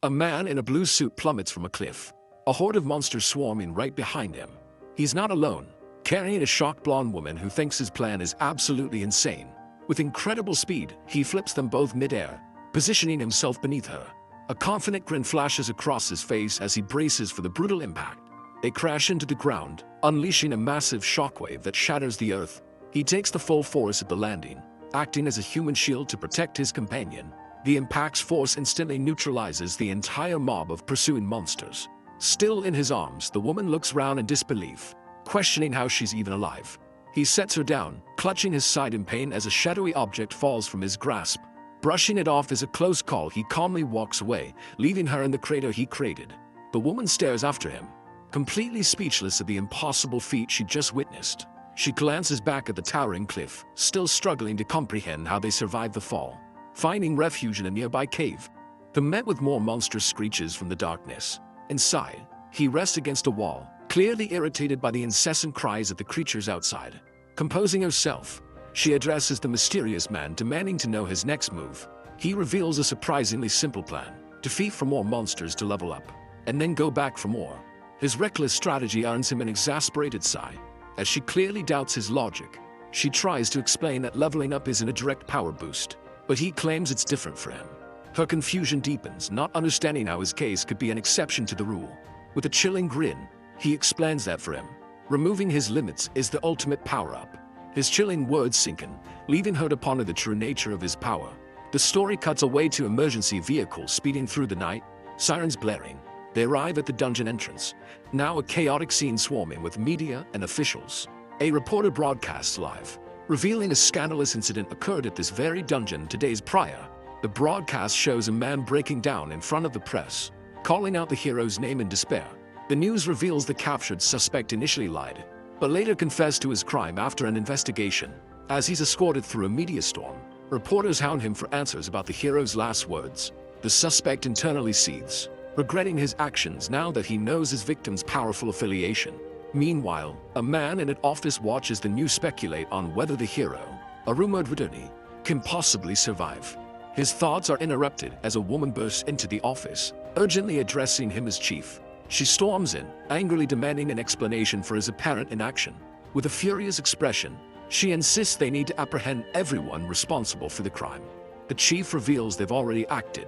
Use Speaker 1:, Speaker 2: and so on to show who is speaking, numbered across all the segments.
Speaker 1: A man in a blue suit plummets from a cliff. A horde of monsters swarm in right behind him. He's not alone, carrying a shocked blonde woman who thinks his plan is absolutely insane. With incredible speed, he flips them both mid-air, positioning himself beneath her. A confident grin flashes across his face as he braces for the brutal impact. They crash into the ground, unleashing a massive shockwave that shatters the earth. He takes the full force of the landing, acting as a human shield to protect his companion. The impact's force instantly neutralizes the entire mob of pursuing monsters. Still in his arms, the woman looks round in disbelief, questioning how she's even alive. He sets her down, clutching his side in pain as a shadowy object falls from his grasp. Brushing it off as a close call, he calmly walks away, leaving her in the crater he created. The woman stares after him, completely speechless at the impossible feat she just witnessed. She glances back at the towering cliff, still struggling to comprehend how they survived the fall. Finding refuge in a nearby cave, they're met with more monster screeches from the darkness. Inside, he rests against a wall, clearly irritated by the incessant cries of the creatures outside. Composing herself, she addresses the mysterious man, demanding to know his next move. He reveals a surprisingly simple plan: defeat for more monsters to level up, and then go back for more. His reckless strategy earns him an exasperated sigh. As she clearly doubts his logic, she tries to explain that leveling up isn't a direct power boost, but he claims it's different for him. Her confusion deepens, not understanding how his case could be an exception to the rule. With a chilling grin, he explains that for him, removing his limits is the ultimate power-up. His chilling words sink in, leaving her to ponder the true nature of his power. The story cuts away to emergency vehicles speeding through the night, sirens blaring. They arrive at the dungeon entrance, now a chaotic scene swarming with media and officials. A reporter broadcasts live, revealing a scandalous incident occurred at this very dungeon 2 days prior. The broadcast shows a man breaking down in front of the press, calling out the hero's name in despair. The news reveals the captured suspect initially lied, but later confessed to his crime after an investigation. As he's escorted through a media storm, reporters hound him for answers about the hero's last words. The suspect internally seethes, regretting his actions now that he knows his victim's powerful affiliation. Meanwhile, a man in an office watches the news speculate on whether the hero, a rumored returnee, can possibly survive. His thoughts are interrupted as a woman bursts into the office, urgently addressing him as chief. She storms in, angrily demanding an explanation for his apparent inaction. With a furious expression, she insists they need to apprehend everyone responsible for the crime. The chief reveals they've already acted,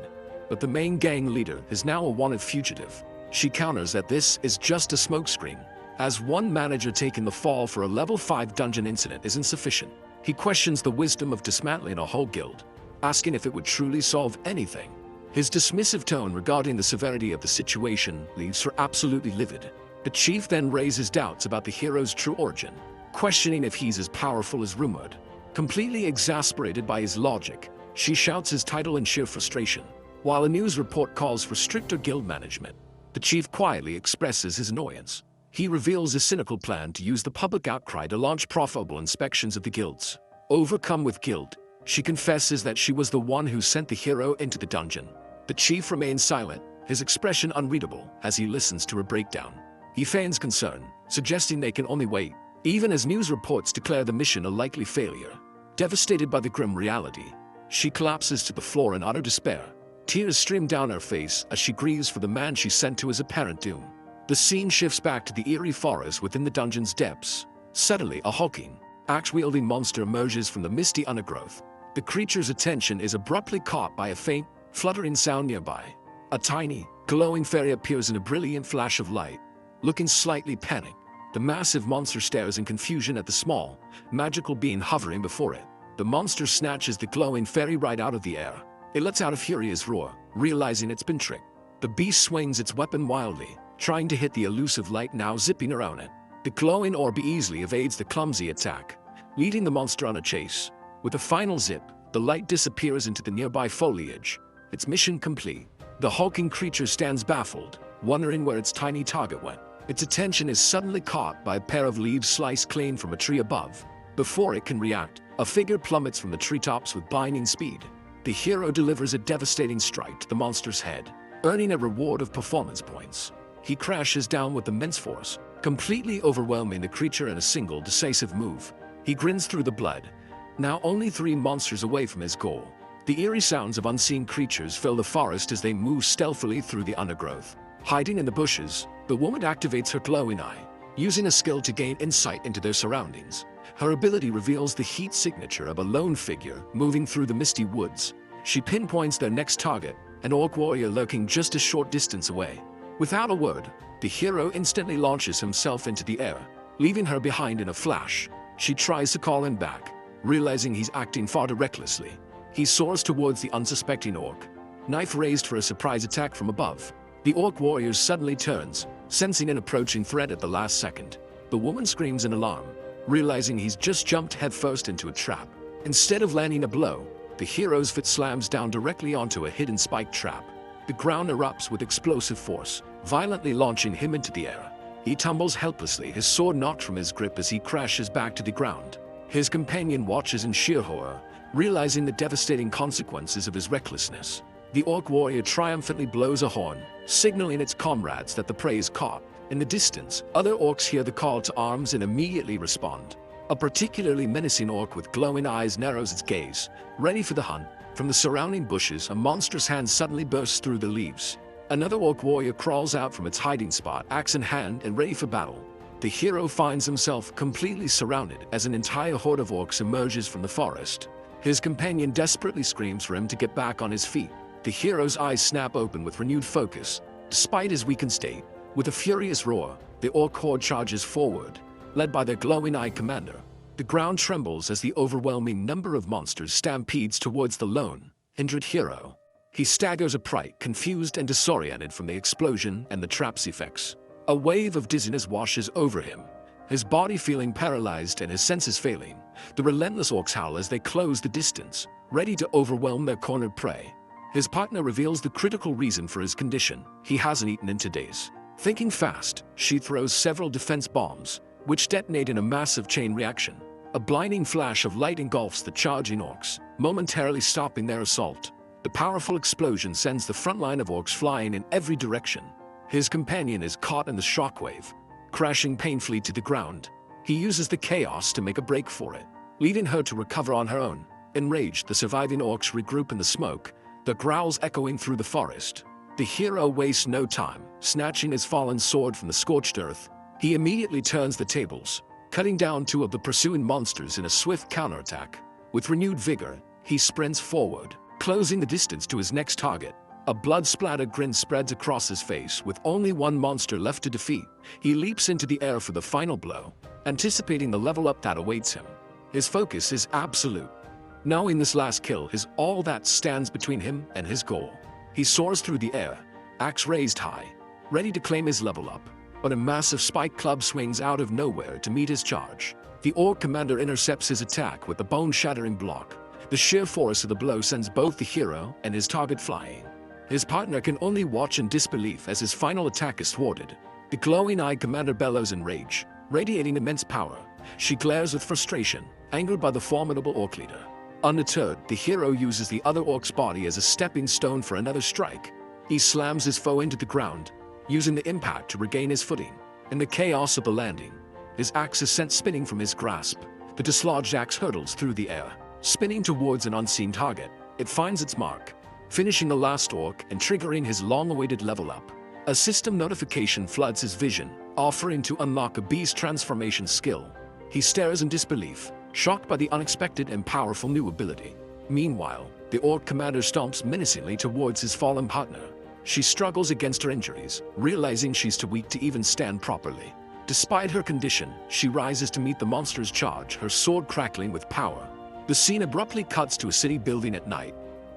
Speaker 1: but the main gang leader is now a wanted fugitive. She counters that this is just a smokescreen, as one manager taking the fall for a level 5 dungeon incident isn't sufficient. He questions the wisdom of dismantling a whole guild, asking if it would truly solve anything. His dismissive tone regarding the severity of the situation leaves her absolutely livid. The chief then raises doubts about the hero's true origin, questioning if he's as powerful as rumored. Completely exasperated by his logic, she shouts his title in sheer frustration. While a news report calls for stricter guild management, the chief quietly expresses his annoyance. He reveals a cynical plan to use the public outcry to launch profitable inspections of the guilds. Overcome with guilt, she confesses that she was the one who sent the hero into the dungeon. The chief remains silent, his expression unreadable as he listens to her breakdown. He feigns concern, suggesting they can only wait, even as news reports declare the mission a likely failure. Devastated by the grim reality, she collapses to the floor in utter despair. Tears stream down her face as she grieves for the man she sent to his apparent doom. The scene shifts back to the eerie forest within the dungeon's depths. Suddenly, a hulking, axe-wielding monster emerges from the misty undergrowth. The creature's attention is abruptly caught by a faint, fluttering sound nearby. A tiny, glowing fairy appears in a brilliant flash of light. Looking slightly panicked, the massive monster stares in confusion at the small, magical being hovering before it. The monster snatches the glowing fairy right out of the air. It lets out a furious roar, realizing it's been tricked. The beast swings its weapon wildly, trying to hit the elusive light now zipping around it. The glowing orb easily evades the clumsy attack, leading the monster on a chase. With a final zip, the light disappears into the nearby foliage. Its mission complete. The hulking creature stands baffled, wondering where its tiny target went. Its attention is suddenly caught by a pair of leaves sliced clean from a tree above. Before it can react, a figure plummets from the treetops with blinding speed. The hero delivers a devastating strike to the monster's head, earning a reward of performance points. He crashes down with immense force, completely overwhelming the creature in a single decisive move. He grins through the blood, now only 3 monsters away from his goal. The eerie sounds of unseen creatures fill the forest as they move stealthily through the undergrowth. Hiding in the bushes, the woman activates her glowing eye, using a skill to gain insight into their surroundings. Her ability reveals the heat signature of a lone figure moving through the misty woods. She pinpoints their next target, an orc warrior lurking just a short distance away. Without a word, the hero instantly launches himself into the air, leaving her behind in a flash. She tries to call him back, realizing he's acting far too recklessly. He soars towards the unsuspecting orc, knife raised for a surprise attack from above. The orc warrior suddenly turns, sensing an approaching threat at the last second. The woman screams in alarm, realizing he's just jumped headfirst into a trap. Instead of landing a blow, the hero's foot slams down directly onto a hidden spike trap. The ground erupts with explosive force, violently launching him into the air. He tumbles helplessly, his sword knocked from his grip as he crashes back to the ground. His companion watches in sheer horror, realizing the devastating consequences of his recklessness. The orc warrior triumphantly blows a horn, signaling its comrades that the prey is caught. In the distance, other orcs hear the call to arms and immediately respond. A particularly menacing orc with glowing eyes narrows its gaze, ready for the hunt. From the surrounding bushes, a monstrous hand suddenly bursts through the leaves. Another orc warrior crawls out from its hiding spot, axe in hand and ready for battle. The hero finds himself completely surrounded as an entire horde of orcs emerges from the forest. His companion desperately screams for him to get back on his feet. The hero's eyes snap open with renewed focus. Despite his weakened state, with a furious roar, the orc horde charges forward, led by their glowing-eyed commander. The ground trembles as the overwhelming number of monsters stampedes towards the lone, injured hero. He staggers upright, confused and disoriented from the explosion and the trap's effects. A wave of dizziness washes over him, his body feeling paralyzed and his senses failing. The relentless orcs howl as they close the distance, ready to overwhelm their cornered prey. His partner reveals the critical reason for his condition. He hasn't eaten in 2 days. Thinking fast, she throws several defense bombs, which detonate in a massive chain reaction. A blinding flash of light engulfs the charging orcs, momentarily stopping their assault. The powerful explosion sends the front line of orcs flying in every direction. His companion is caught in the shockwave, crashing painfully to the ground. He uses the chaos to make a break for it, leaving her to recover on her own. Enraged, the surviving orcs regroup in the smoke, their growls echoing through the forest. The hero wastes no time, snatching his fallen sword from the scorched earth. He immediately turns the tables, cutting down 2 of the pursuing monsters in a swift counterattack. With renewed vigor, he sprints forward, closing the distance to his next target. A blood-splattered grin spreads across his face. With only 1 monster left to defeat, he leaps into the air for the final blow, anticipating the level up that awaits him. His focus is absolute, knowing this last kill is all that stands between him and his goal. He soars through the air, axe raised high, ready to claim his level up, but a massive spike club swings out of nowhere to meet his charge. The orc commander intercepts his attack with a bone-shattering block. The sheer force of the blow sends both the hero and his target flying. His partner can only watch in disbelief as his final attack is thwarted. The glowing-eyed commander bellows in rage, radiating immense power. She glares with frustration, angered by the formidable orc leader. Undeterred, the hero uses the other orc's body as a stepping stone for another strike. He slams his foe into the ground, using the impact to regain his footing. In the chaos of the landing, his axe is sent spinning from his grasp. The dislodged axe hurtles through the air, spinning towards an unseen target. It finds its mark, finishing the last orc and triggering his long-awaited level up. A system notification floods his vision, offering to unlock a beast transformation skill. He stares in disbelief, shocked by the unexpected and powerful new ability. Meanwhile, the orc commander stomps menacingly towards his fallen partner. She struggles against her injuries, realizing she's too weak to even stand properly. Despite her condition, she rises to meet the monster's charge, her sword crackling with power. The scene abruptly cuts to a city building at night,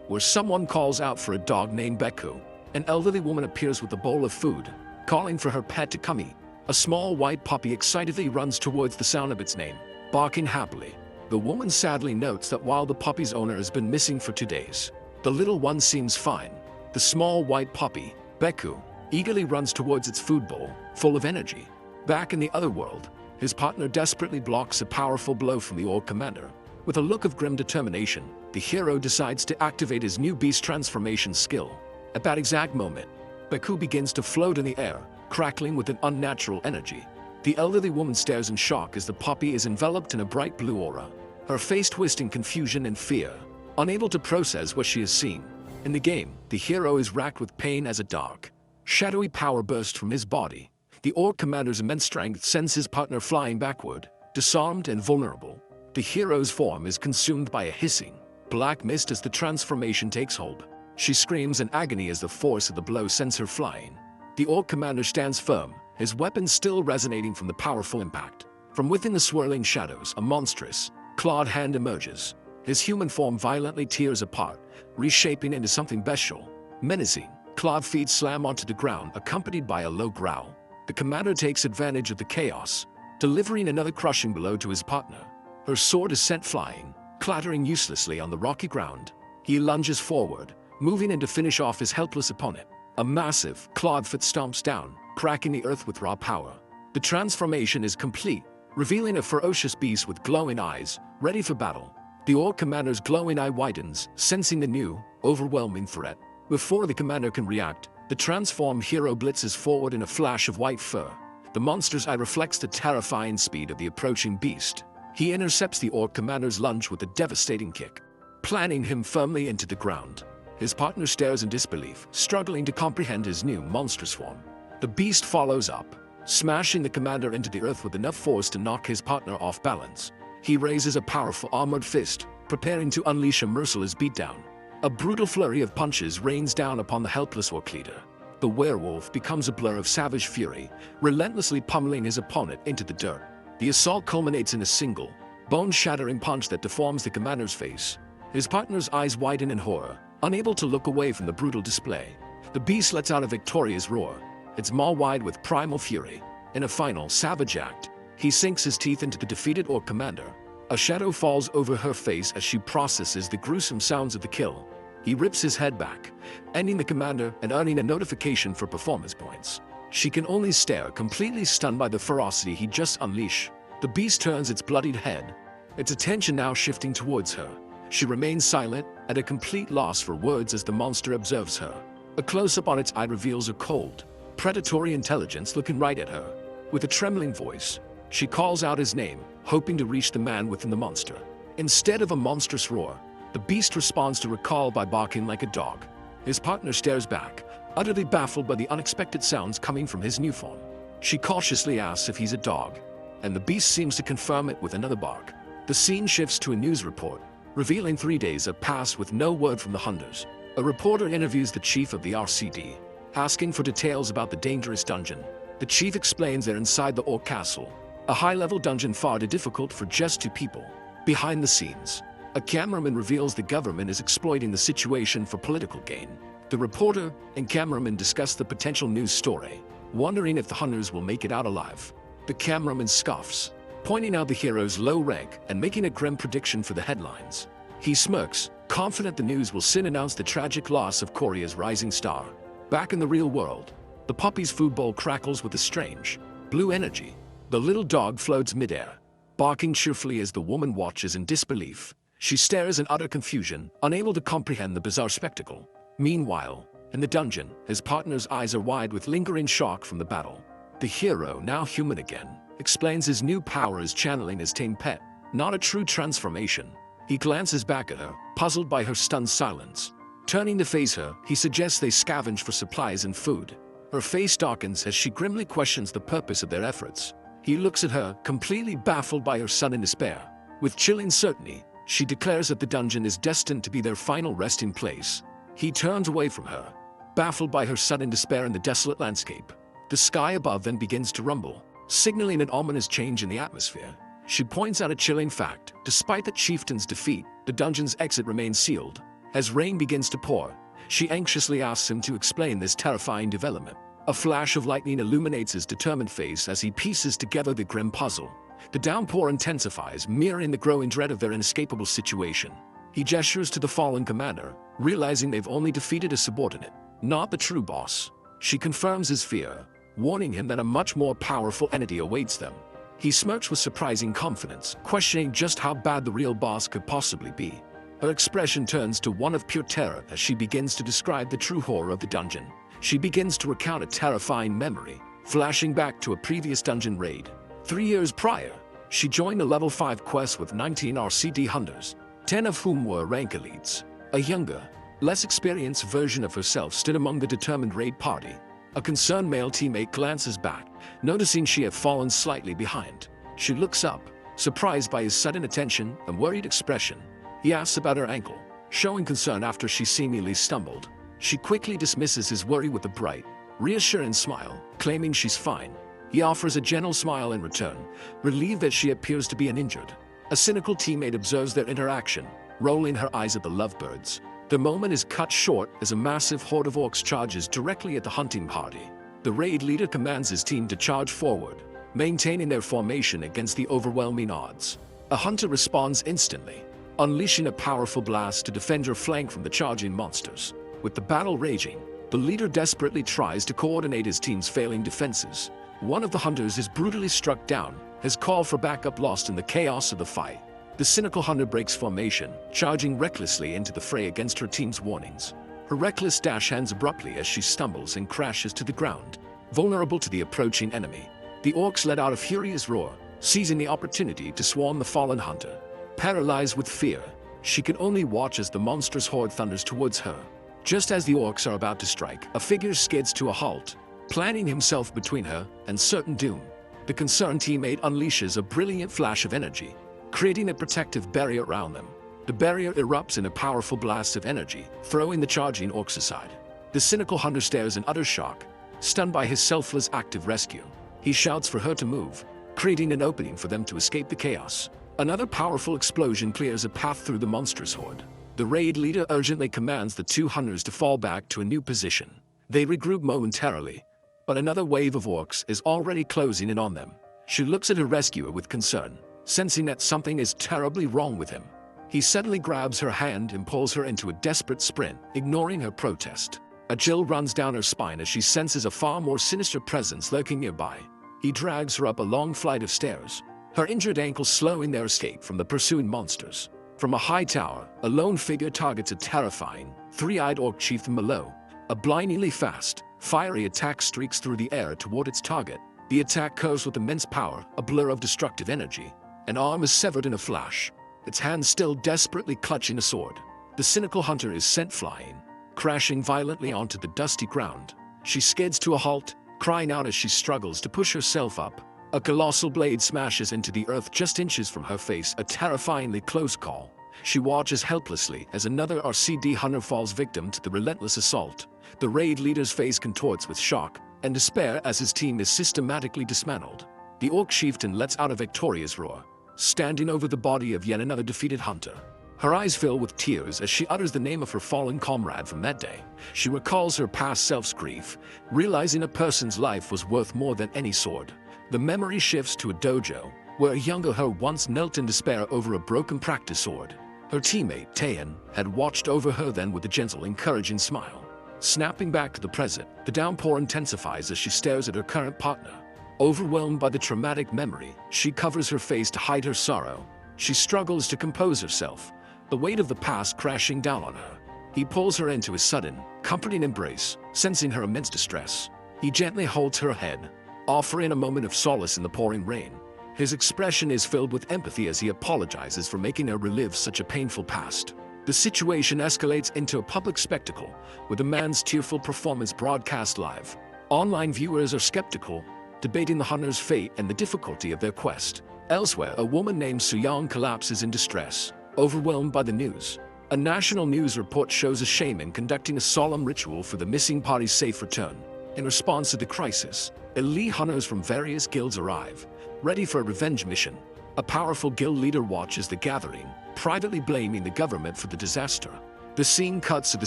Speaker 1: where someone calls out for a dog named Beku. An elderly woman appears with a bowl of food, calling for her pet to come eat. A small white puppy excitedly runs towards the sound of its name, barking happily. The woman sadly notes that while the puppy's owner has been missing for 2 days, the little one seems fine. The small white puppy, Beku, eagerly runs towards its food bowl, full of energy. Back in the other world, his partner desperately blocks a powerful blow from the orc commander. With a look of grim determination, the hero decides to activate his new beast transformation skill. At that exact moment, Beku begins to float in the air, crackling with an unnatural energy. The elderly woman stares in shock as the puppy is enveloped in a bright blue aura, her face twisting confusion and fear. unable to process what she has seen. In the game, the hero is racked with pain as a dark, shadowy power bursts from his body. The Orc commander's immense strength sends his partner flying backward, disarmed and vulnerable. The hero's form is consumed by a hissing, black mist as the transformation takes hold. She screams in agony as the force of the blow sends her flying. The Orc commander stands firm, his weapon still resonating from the powerful impact. From within the swirling shadows, a monstrous, clawed hand emerges. His human form violently tears apart, reshaping into something bestial. Menacing, clawed feet slam onto the ground, accompanied by a low growl. The commander takes advantage of the chaos, delivering another crushing blow to his partner. Her sword is sent flying, clattering uselessly on the rocky ground. He lunges forward, moving in to finish off his helpless opponent. A massive, clawed foot stomps down, cracking the earth with raw power. The transformation is complete, revealing a ferocious beast with glowing eyes, ready for battle. The Orc commander's glowing eye widens, sensing the new, overwhelming threat. Before the commander can react, the transformed hero blitzes forward in a flash of white fur. The monster's eye reflects the terrifying speed of the approaching beast. He intercepts the Orc commander's lunge with a devastating kick, planting him firmly into the ground. His partner stares in disbelief, struggling to comprehend his new monstrous form. The beast follows up, smashing the commander into the earth with enough force to knock his partner off balance. He raises a powerful armored fist, preparing to unleash a merciless beatdown. A brutal flurry of punches rains down upon the helpless Orc leader. The werewolf becomes a blur of savage fury, relentlessly pummeling his opponent into the dirt. The assault culminates in a single, bone-shattering punch that deforms the commander's face. His partner's eyes widen in horror, unable to look away from the brutal display. The beast lets out a victorious roar, its maw wide with primal fury. In a final, savage act, he sinks his teeth into the defeated Orc commander. A shadow falls over her face as she processes the gruesome sounds of the kill. He rips his head back, ending the commander and earning a notification for performance points. She can only stare, completely stunned by the ferocity he just unleashed. The beast turns its bloodied head, its attention now shifting towards her. She remains silent, at a complete loss for words as the monster observes her. A close-up on its eye reveals a cold, predatory intelligence looking right at her. With a trembling voice, she calls out his name, hoping to reach the man within the monster. Instead of a monstrous roar, the beast responds to her call by barking like a dog. His partner stares back, utterly baffled by the unexpected sounds coming from his new form. She cautiously asks if he's a dog, and the beast seems to confirm it with another bark. The scene shifts to a news report, revealing 3 days have passed with no word from the hunters. A reporter interviews the chief of the RCD, asking for details about the dangerous dungeon. The chief explains they're inside the Orc castle, a high-level dungeon far too difficult for just 2 people. Behind the scenes, a cameraman reveals the government is exploiting the situation for political gain. The reporter and cameraman discuss the potential news story, wondering if the hunters will make it out alive. The cameraman scoffs, pointing out the hero's low rank and making a grim prediction for the headlines. He smirks, confident the news will soon announce the tragic loss of Korea's rising star. Back in the real world, the puppy's food bowl crackles with a strange, blue energy. The little dog floats midair, barking cheerfully as the woman watches in disbelief. She stares in utter confusion, unable to comprehend the bizarre spectacle. Meanwhile, in the dungeon, his partner's eyes are wide with lingering shock from the battle. The hero, now human again, explains his new power is channeling his tame pet, not a true transformation. He glances back at her, puzzled by her stunned silence. Turning to face her, he suggests they scavenge for supplies and food. Her face darkens as she grimly questions the purpose of their efforts. He looks at her, completely baffled by her sudden despair. With chilling certainty, she declares that the dungeon is destined to be their final resting place. He turns away from her, baffled by her sudden despair in the desolate landscape. The sky above then begins to rumble, signaling an ominous change in the atmosphere. She points out a chilling fact. Despite the chieftain's defeat, the dungeon's exit remains sealed. As rain begins to pour, she anxiously asks him to explain this terrifying development. A flash of lightning illuminates his determined face as he pieces together the grim puzzle. The downpour intensifies, mirroring the growing dread of their inescapable situation. He gestures to the fallen commander, realizing they've only defeated a subordinate, not the true boss. She confirms his fear, warning him that a much more powerful entity awaits them. He smirks with surprising confidence, questioning just how bad the real boss could possibly be. Her expression turns to one of pure terror as she begins to describe the true horror of the dungeon. She begins to recount a terrifying memory, flashing back to a previous dungeon raid. 3 years prior, she joined a level 5 quest with 19 RCD hunters. 10 of whom were rank elites. A younger, less experienced version of herself stood among the determined raid party. A concerned male teammate glances back, noticing she had fallen slightly behind. She looks up, surprised by his sudden attention and worried expression. He asks about her ankle, showing concern after she seemingly stumbled. She quickly dismisses his worry with a bright, reassuring smile, claiming she's fine. He offers a gentle smile in return, relieved that she appears to be uninjured. A cynical teammate observes their interaction, rolling her eyes at the lovebirds. The moment is cut short as a massive horde of orcs charges directly at the hunting party. The raid leader commands his team to charge forward, maintaining their formation against the overwhelming odds. A hunter responds instantly, unleashing a powerful blast to defend her flank from the charging monsters. With the battle raging, the leader desperately tries to coordinate his team's failing defenses. One of the hunters is brutally struck down, his call for backup lost in the chaos of the fight. The cynical hunter breaks formation, charging recklessly into the fray against her team's warnings. Her reckless dash ends abruptly as she stumbles and crashes to the ground, vulnerable to the approaching enemy. The orcs let out a furious roar, seizing the opportunity to swarm the fallen hunter. Paralyzed with fear, she can only watch as the monstrous horde thunders towards her. Just as the orcs are about to strike, a figure skids to a halt, planting himself between her and certain doom. The concerned teammate unleashes a brilliant flash of energy, creating a protective barrier around them. The barrier erupts in a powerful blast of energy, throwing the charging orcs aside. The cynical hunter stares in utter shock, stunned by his selfless act of rescue. He shouts for her to move, creating an opening for them to escape the chaos. Another powerful explosion clears a path through the monstrous horde. The raid leader urgently commands the two hunters to fall back to a new position. They regroup momentarily, but another wave of orcs is already closing in on them. She looks at her rescuer with concern, sensing that something is terribly wrong with him. He suddenly grabs her hand and pulls her into a desperate sprint, ignoring her protest. A chill runs down her spine as she senses a far more sinister presence lurking nearby. He drags her up a long flight of stairs, her injured ankle slowing their escape from the pursuing monsters. From a high tower, a lone figure targets a terrifying, three-eyed orc chieftain below. A blindingly fast, fiery attack streaks through the air toward its target. The attack curves with immense power, a blur of destructive energy. An arm is severed in a flash, its hand still desperately clutching a sword. The cynical hunter is sent flying, crashing violently onto the dusty ground. She skids to a halt, crying out as she struggles to push herself up. A colossal blade smashes into the earth just inches from her face, a terrifyingly close call. She watches helplessly as another RCD hunter falls victim to the relentless assault. The raid leader's face contorts with shock and despair as his team is systematically dismantled. The orc chieftain lets out a victorious roar, standing over the body of yet another defeated hunter. Her eyes fill with tears as she utters the name of her fallen comrade from that day. She recalls her past self's grief, realizing a person's life was worth more than any sword. The memory shifts to a dojo, where a younger her once knelt in despair over a broken practice sword. Her teammate, Taeyeon, had watched over her then with a gentle, encouraging smile. Snapping back to the present, the downpour intensifies as she stares at her current partner. Overwhelmed by the traumatic memory, she covers her face to hide her sorrow. She struggles to compose herself, the weight of the past crashing down on her. He pulls her into his sudden, comforting embrace, sensing her immense distress. He gently holds her head, offering a moment of solace in the pouring rain. His expression is filled with empathy as he apologizes for making her relive such a painful past. The situation escalates into a public spectacle, with the man's tearful performance broadcast live. Online viewers are skeptical, debating the hunter's fate and the difficulty of their quest. Elsewhere, a woman named Suyang collapses in distress, overwhelmed by the news. A national news report shows a shaman conducting a solemn ritual for the missing party's safe return. In response to the crisis, elite hunters from various guilds arrive, ready for a revenge mission. A powerful guild leader watches the gathering, privately blaming the government for the disaster. The scene cuts to the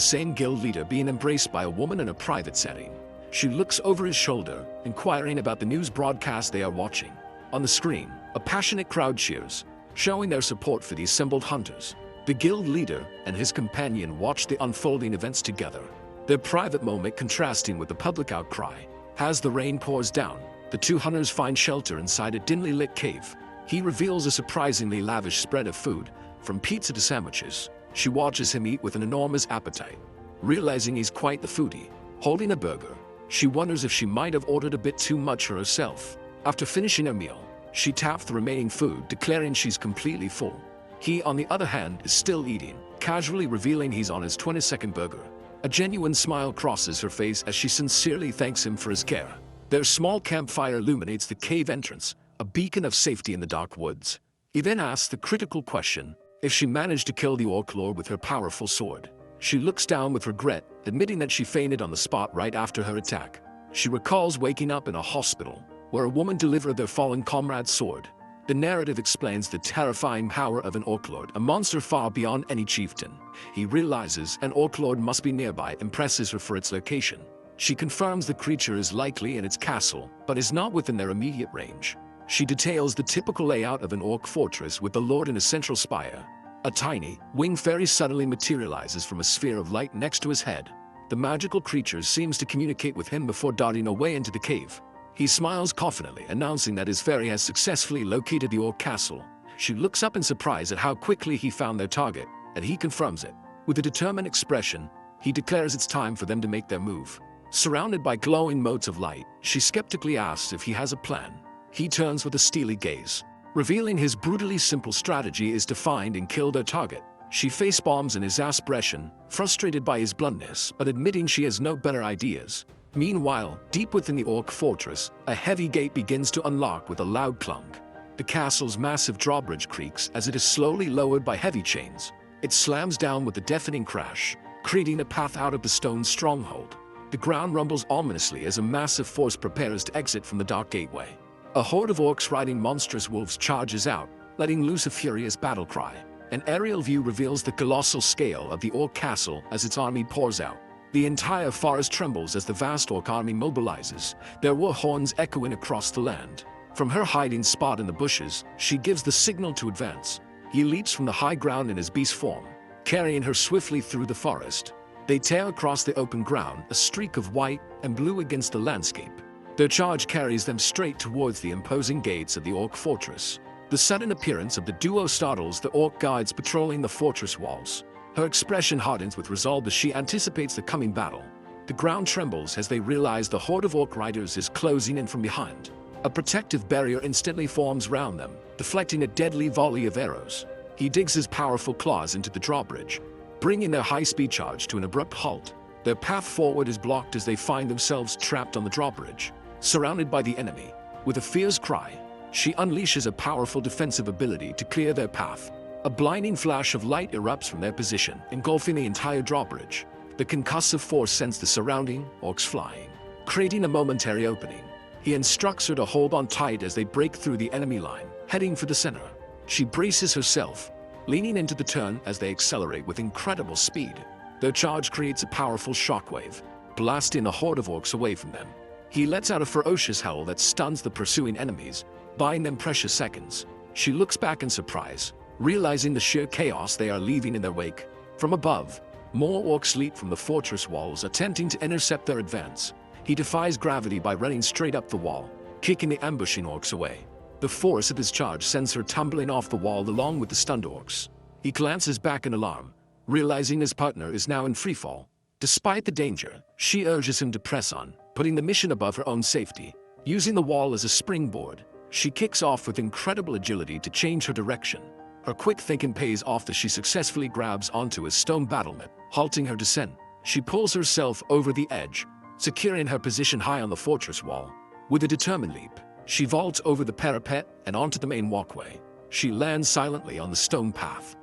Speaker 1: same guild leader being embraced by a woman in a private setting. She looks over his shoulder, inquiring about the news broadcast they are watching. On the screen, a passionate crowd cheers, showing their support for the assembled hunters. The guild leader and his companion watch the unfolding events together, their private moment contrasting with the public outcry. As the rain pours down, the two hunters find shelter inside a dimly lit cave. He reveals a surprisingly lavish spread of food, from pizza to sandwiches. She watches him eat with an enormous appetite. Realizing he's quite the foodie, holding a burger, she wonders if she might have ordered a bit too much for herself. After finishing her meal, she taps the remaining food, declaring she's completely full. He, on the other hand, is still eating, casually revealing he's on his 22nd burger. A genuine smile crosses her face as she sincerely thanks him for his care. Their small campfire illuminates the cave entrance, a beacon of safety in the dark woods. He then asks the critical question, if she managed to kill the Orc Lord with her powerful sword. She looks down with regret, admitting that she fainted on the spot right after her attack. She recalls waking up in a hospital, where a woman delivered their fallen comrade's sword. The narrative explains the terrifying power of an Orc Lord, a monster far beyond any chieftain. He realizes an Orc Lord must be nearby, impresses her for its location. She confirms the creature is likely in its castle, but is not within their immediate range. She details the typical layout of an Orc fortress with the Lord in a central spire. A tiny, winged fairy suddenly materializes from a sphere of light next to his head. The magical creature seems to communicate with him before darting away into the cave. He smiles confidently, announcing that his fairy has successfully located the Orc castle. She looks up in surprise at how quickly he found their target, and he confirms it. With a determined expression, he declares it's time for them to make their move. Surrounded by glowing motes of light, she skeptically asks if he has a plan. He turns with a steely gaze, revealing his brutally simple strategy is to find and kill their target. She face-bombs in his aspiration, frustrated by his bluntness, but admitting she has no better ideas. Meanwhile, deep within the Orc fortress, a heavy gate begins to unlock with a loud clunk. The castle's massive drawbridge creaks as it is slowly lowered by heavy chains. It slams down with a deafening crash, creating a path out of the stone stronghold. The ground rumbles ominously as a massive force prepares to exit from the dark gateway. A horde of orcs riding monstrous wolves charges out, letting loose a furious battle cry. An aerial view reveals the colossal scale of the Orc castle as its army pours out. The entire forest trembles as the vast Orc army mobilizes, their war horns echoing across the land. From her hiding spot in the bushes, she gives the signal to advance. He leaps from the high ground in his beast form, carrying her swiftly through the forest. They tear across the open ground, a streak of white and blue against the landscape. Their charge carries them straight towards the imposing gates of the Orc fortress. The sudden appearance of the duo startles the Orc guides patrolling the fortress walls. Her expression hardens with resolve as she anticipates the coming battle. The ground trembles as they realize the horde of Orc riders is closing in from behind. A protective barrier instantly forms round them, deflecting a deadly volley of arrows. He digs his powerful claws into the drawbridge, bringing their high-speed charge to an abrupt halt. Their path forward is blocked as they find themselves trapped on the drawbridge, surrounded by the enemy. With a fierce cry, she unleashes a powerful defensive ability to clear their path. A blinding flash of light erupts from their position, engulfing the entire drawbridge. The concussive force sends the surrounding orcs flying, creating a momentary opening. He instructs her to hold on tight as they break through the enemy line, heading for the center. She braces herself, leaning into the turn as they accelerate with incredible speed. Their charge creates a powerful shockwave, blasting a horde of orcs away from them. He lets out a ferocious howl that stuns the pursuing enemies, buying them precious seconds. She looks back in surprise, realizing the sheer chaos they are leaving in their wake. From above, more orcs leap from the fortress walls, attempting to intercept their advance. He defies gravity by running straight up the wall, kicking the ambushing orcs away. The force of his charge sends her tumbling off the wall along with the stunned orcs. He glances back in alarm, realizing his partner is now in freefall. Despite the danger, she urges him to press on, putting the mission above her own safety. Using the wall as a springboard, she kicks off with incredible agility to change her direction. Her quick thinking pays off as she successfully grabs onto a stone battlement, halting her descent. She pulls herself over the edge, securing her position high on the fortress wall. With a determined leap, she vaults over the parapet and onto the main walkway. She lands silently on the stone path,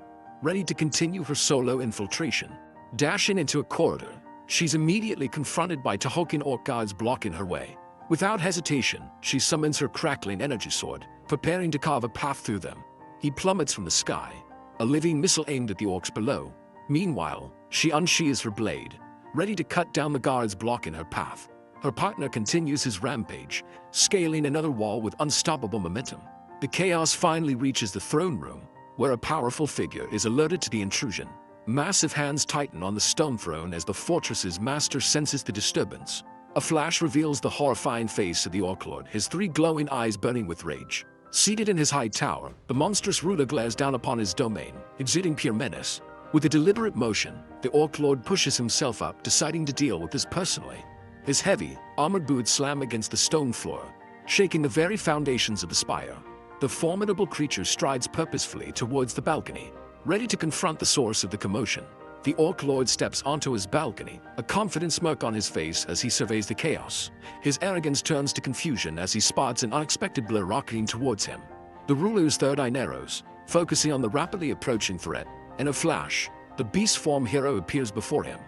Speaker 1: ready to continue her solo infiltration. Dashing into a corridor, she's immediately confronted by Tohokin orc guards blocking her way. Without hesitation, she summons her crackling energy sword, preparing to carve a path through them. He plummets from the sky, a living missile aimed at the orcs below. Meanwhile, she unsheathes her blade, ready to cut down the guards blocking her path. Her partner continues his rampage, scaling another wall with unstoppable momentum. The chaos finally reaches the throne room, where a powerful figure is alerted to the intrusion. Massive hands tighten on the stone throne as the fortress's master senses the disturbance. A flash reveals the horrifying face of the Orc Lord, his three glowing eyes burning with rage. Seated in his high tower, the monstrous ruler glares down upon his domain, exuding pure menace. With a deliberate motion, the Orc Lord pushes himself up, deciding to deal with this personally. His heavy, armored boots slam against the stone floor, shaking the very foundations of the spire. The formidable creature strides purposefully towards the balcony, ready to confront the source of the commotion. The Orc Lord steps onto his balcony, a confident smirk on his face as he surveys the chaos. His arrogance turns to confusion as he spots an unexpected blur rocketing towards him. The ruler's third eye narrows, focusing on the rapidly approaching threat. In a flash, the beast form hero appears before him,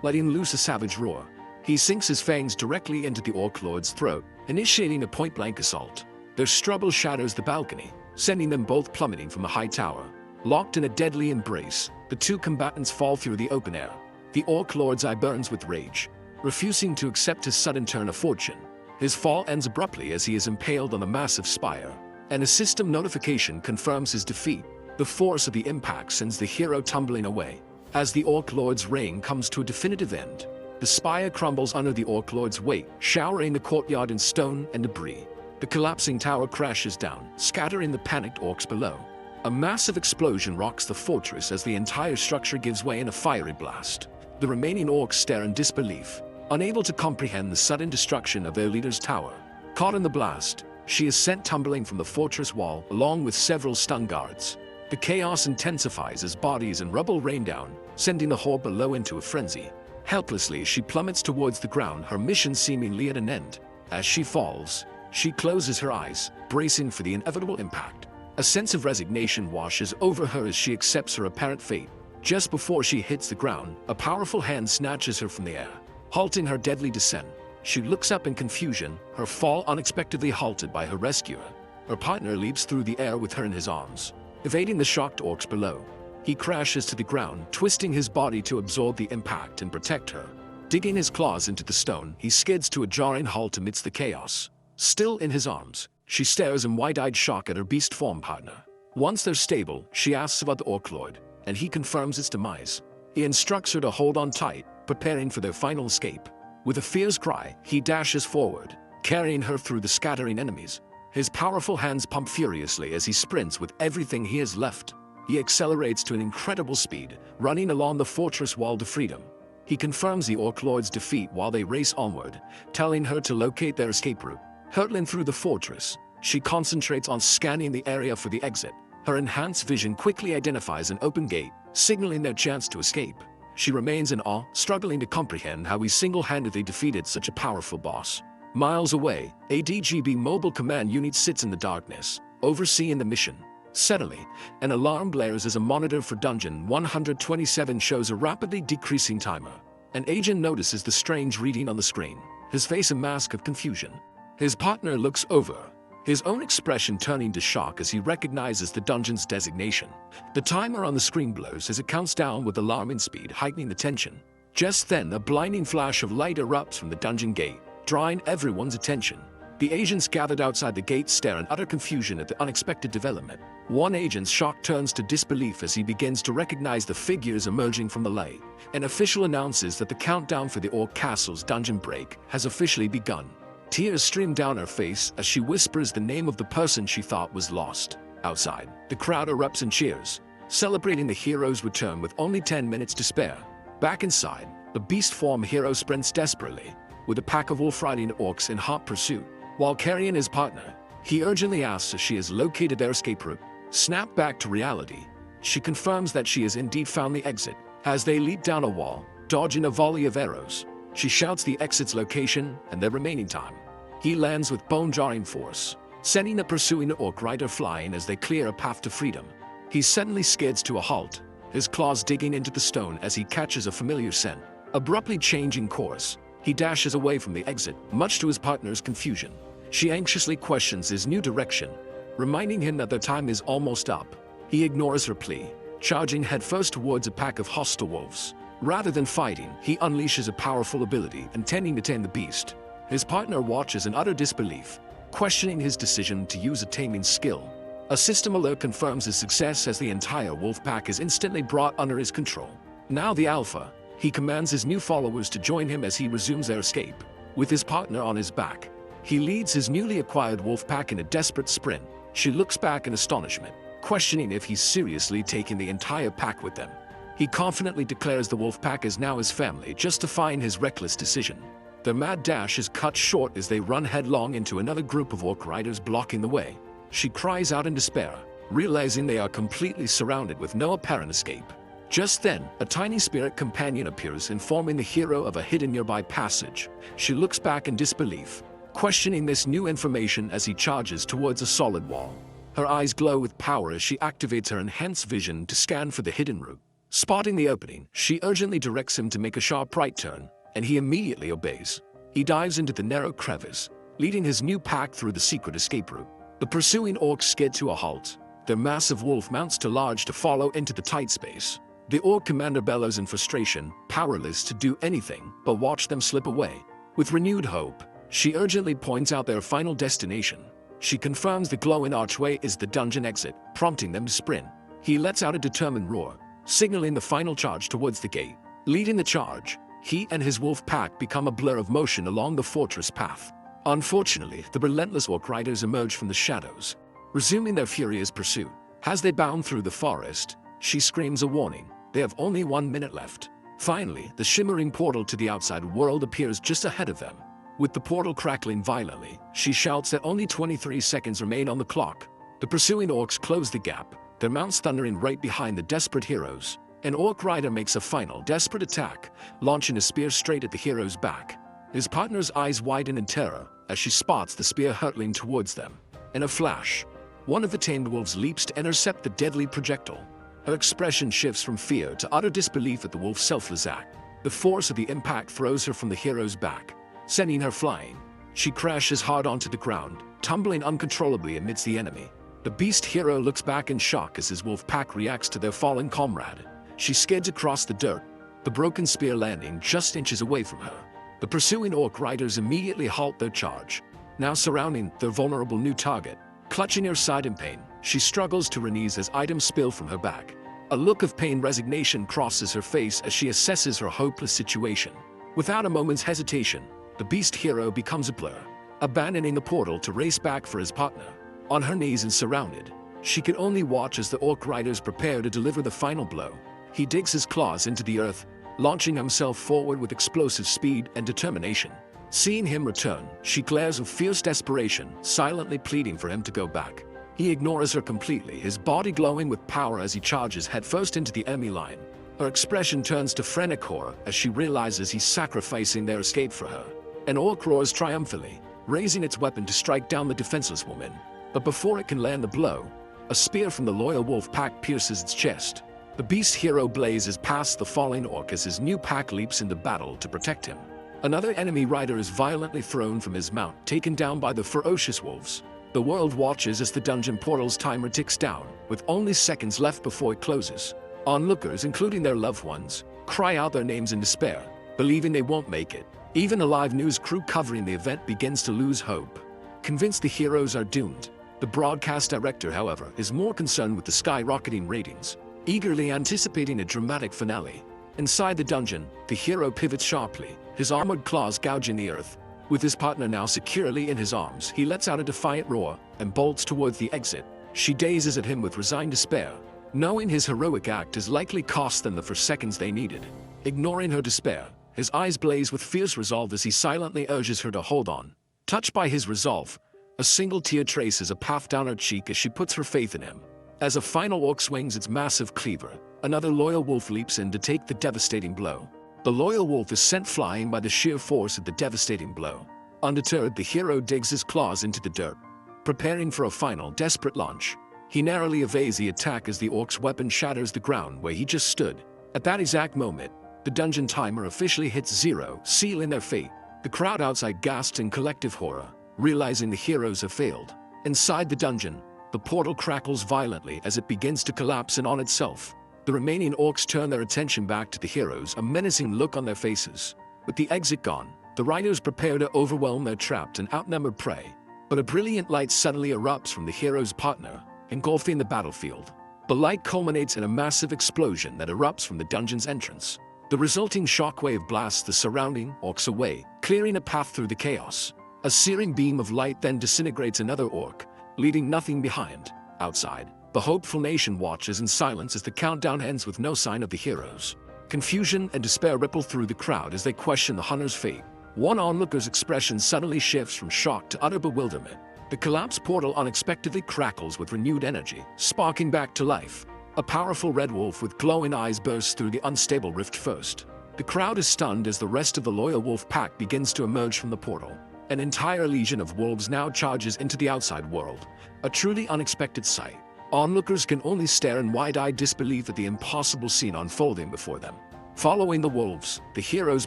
Speaker 1: letting loose a savage roar. He sinks his fangs directly into the Orc Lord's throat, initiating a point-blank assault. Their struggle shatters the balcony, sending them both plummeting from a high tower. Locked in a deadly embrace, the two combatants fall through the open air. The Orc Lord's eye burns with rage, refusing to accept his sudden turn of fortune. His fall ends abruptly as he is impaled on a massive spire, and a system notification confirms his defeat. The force of the impact sends the hero tumbling away. As the Orc Lord's reign comes to a definitive end, the spire crumbles under the Orc Lord's weight, showering the courtyard in stone and debris. The collapsing tower crashes down, scattering the panicked orcs below. A massive explosion rocks the fortress as the entire structure gives way in a fiery blast. The remaining orcs stare in disbelief, unable to comprehend the sudden destruction of their leader's tower. Caught in the blast, she is sent tumbling from the fortress wall along with several stun guards. The chaos intensifies as bodies and rubble rain down, sending the horde below into a frenzy. Helplessly, she plummets towards the ground, her mission seemingly at an end. As she falls, she closes her eyes, bracing for the inevitable impact. A sense of resignation washes over her as she accepts her apparent fate. Just before she hits the ground, a powerful hand snatches her from the air, halting her deadly descent. She looks up in confusion, her fall unexpectedly halted by her rescuer. Her partner leaps through the air with her in his arms, evading the shocked orcs below. He crashes to the ground, twisting his body to absorb the impact and protect her. Digging his claws into the stone, he skids to a jarring halt amidst the chaos. Still in his arms, she stares in wide-eyed shock at her beast form partner. Once they're stable, she asks about the Orc Lord, and he confirms its demise. He instructs her to hold on tight, preparing for their final escape. With a fierce cry, he dashes forward, carrying her through the scattering enemies. His powerful hands pump furiously as he sprints with everything he has left. He accelerates to an incredible speed, running along the fortress wall to freedom. He confirms the Orc Lord's defeat while they race onward, telling her to locate their escape route. Hurtling through the fortress, she concentrates on scanning the area for the exit. Her enhanced vision quickly identifies an open gate, signaling their chance to escape. She remains in awe, struggling to comprehend how he single-handedly defeated such a powerful boss. Miles away, a DGB mobile command unit sits in the darkness, overseeing the mission. Suddenly, an alarm blares as a monitor for Dungeon 127 shows a rapidly decreasing timer. An agent notices the strange reading on the screen, his face a mask of confusion. His partner looks over, his own expression turning to shock as he recognizes the dungeon's designation. The timer on the screen blows as it counts down with alarming speed, heightening the tension. Just then, a blinding flash of light erupts from the dungeon gate, drawing everyone's attention. The agents gathered outside the gate stare in utter confusion at the unexpected development. One agent's shock turns to disbelief as he begins to recognize the figures emerging from the light. An official announces that the countdown for the Orc Castle's dungeon break has officially begun. Tears stream down her face as she whispers the name of the person she thought was lost. Outside, the crowd erupts in cheers, celebrating the hero's return with only 10 minutes to spare. Back inside, the beast form hero sprints desperately, with a pack of wolf-riding orcs in hot pursuit. While carrying his partner, he urgently asks if she has located their escape route. Snapped back to reality, she confirms that she has indeed found the exit. As they leap down a wall, dodging a volley of arrows, she shouts the exit's location and their remaining time. He lands with bone-jarring force, sending the pursuing orc rider flying as they clear a path to freedom. He suddenly skids to a halt, his claws digging into the stone as he catches a familiar scent. Abruptly changing course, he dashes away from the exit, much to his partner's confusion. She anxiously questions his new direction, reminding him that their time is almost up. He ignores her plea, charging headfirst towards a pack of hostile wolves. Rather than fighting, he unleashes a powerful ability intending to tame the beast. His partner watches in utter disbelief, questioning his decision to use a taming skill. A system alert confirms his success as the entire wolf pack is instantly brought under his control. Now the alpha, he commands his new followers to join him as he resumes their escape. With his partner on his back, he leads his newly acquired wolf pack in a desperate sprint. She looks back in astonishment, questioning if he's seriously taking the entire pack with them. He confidently declares the wolf pack is now his family, justifying his reckless decision. Their mad dash is cut short as they run headlong into another group of orc riders blocking the way. She cries out in despair, realizing they are completely surrounded with no apparent escape. Just then, a tiny spirit companion appears, informing the hero of a hidden nearby passage. She looks back in disbelief, questioning this new information as he charges towards a solid wall. Her eyes glow with power as she activates her enhanced vision to scan for the hidden route. Spotting the opening, she urgently directs him to make a sharp right turn, and he immediately obeys. He dives into the narrow crevice, leading his new pack through the secret escape route. The pursuing orcs skid to a halt. Their massive wolf mounts too large to follow into the tight space. The orc commander bellows in frustration, powerless to do anything but watch them slip away. With renewed hope, she urgently points out their final destination. She confirms the glowing archway is the dungeon exit, prompting them to sprint. He lets out a determined roar, signaling the final charge towards the gate. Leading the charge, he and his wolf pack become a blur of motion along the fortress path. Unfortunately, the relentless orc riders emerge from the shadows, resuming their furious pursuit. As they bound through the forest, she screams a warning. They have only 1 minute left. Finally, the shimmering portal to the outside world appears just ahead of them. With the portal crackling violently, she shouts that only 23 seconds remain on the clock. The pursuing orcs close the gap, their mounts thundering right behind the desperate heroes. An orc rider makes a final, desperate attack, launching a spear straight at the hero's back. His partner's eyes widen in terror as she spots the spear hurtling towards them. In a flash, one of the tamed wolves leaps to intercept the deadly projectile. Her expression shifts from fear to utter disbelief at the wolf's selfless act. The force of the impact throws her from the hero's back, sending her flying. She crashes hard onto the ground, tumbling uncontrollably amidst the enemy. The beast hero looks back in shock as his wolf pack reacts to their fallen comrade. She skids across the dirt, the broken spear landing just inches away from her. The pursuing orc riders immediately halt their charge, now surrounding their vulnerable new target. Clutching her side in pain, she struggles to her knees as items spill from her back. A look of pained resignation crosses her face as she assesses her hopeless situation. Without a moment's hesitation, the beast hero becomes a blur, abandoning the portal to race back for his partner. On her knees and surrounded, she can only watch as the orc riders prepare to deliver the final blow. He digs his claws into the earth, launching himself forward with explosive speed and determination. Seeing him return, she glares with fierce desperation, silently pleading for him to go back. He ignores her completely, his body glowing with power as he charges headfirst into the enemy line. Her expression turns to frantic horror as she realizes he's sacrificing their escape for her. An orc roars triumphantly, raising its weapon to strike down the defenseless woman. But before it can land the blow, a spear from the loyal wolf pack pierces its chest. The beast hero blazes past the falling orc as his new pack leaps into battle to protect him. Another enemy rider is violently thrown from his mount, taken down by the ferocious wolves. The world watches as the dungeon portal's timer ticks down, with only seconds left before it closes. Onlookers, including their loved ones, cry out their names in despair, believing they won't make it. Even a live news crew covering the event begins to lose hope. Convinced the heroes are doomed, the broadcast director, however, is more concerned with the skyrocketing ratings, eagerly anticipating a dramatic finale. Inside the dungeon, the hero pivots sharply, his armored claws gouging the earth. With his partner now securely in his arms, he lets out a defiant roar and bolts towards the exit. She gazes at him with resigned despair, knowing his heroic act has likely cost them the 4 seconds they needed. Ignoring her despair, his eyes blaze with fierce resolve as he silently urges her to hold on. Touched by his resolve, a single tear traces a path down her cheek as she puts her faith in him. As a final orc swings its massive cleaver, another loyal wolf leaps in to take the devastating blow. The loyal wolf is sent flying by the sheer force of the devastating blow. Undeterred, the hero digs his claws into the dirt, preparing for a final, desperate launch. He narrowly evades the attack as the orc's weapon shatters the ground where he just stood. At that exact moment, the dungeon timer officially hits 0, sealing their fate. The crowd outside gasps in collective horror, realizing the heroes have failed. Inside the dungeon, the portal crackles violently as it begins to collapse in on itself. The remaining orcs turn their attention back to the heroes, a menacing look on their faces. With the exit gone, the riders prepare to overwhelm their trapped and outnumbered prey. But a brilliant light suddenly erupts from the hero's partner, engulfing the battlefield. The light culminates in a massive explosion that erupts from the dungeon's entrance. The resulting shockwave blasts the surrounding orcs away, clearing a path through the chaos. A searing beam of light then disintegrates another orc, leaving nothing behind. Outside, the hopeful nation watches in silence as the countdown ends with no sign of the heroes. Confusion and despair ripple through the crowd as they question the hunter's fate. One onlooker's expression suddenly shifts from shock to utter bewilderment. The collapsed portal unexpectedly crackles with renewed energy, sparking back to life. A powerful red wolf with glowing eyes bursts through the unstable rift first. The crowd is stunned as the rest of the loyal wolf pack begins to emerge from the portal. An entire legion of wolves now charges into the outside world. A truly unexpected sight. Onlookers can only stare in wide-eyed disbelief at the impossible scene unfolding before them. Following the wolves, the hero's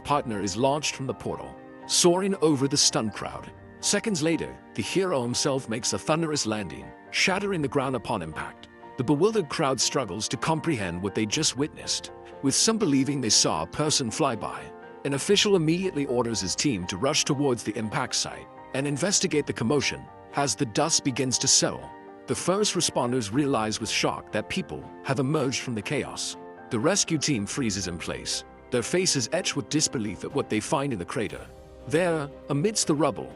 Speaker 1: partner is launched from the portal, soaring over the stunned crowd. Seconds later, the hero himself makes a thunderous landing, shattering the ground upon impact. The bewildered crowd struggles to comprehend what they just witnessed, with some believing they saw a person fly by. An official immediately orders his team to rush towards the impact site and investigate the commotion. As the dust begins to settle, the first responders realize with shock that people have emerged from the chaos. The rescue team freezes in place, their faces etched with disbelief at what they find in the crater. There, amidst the rubble,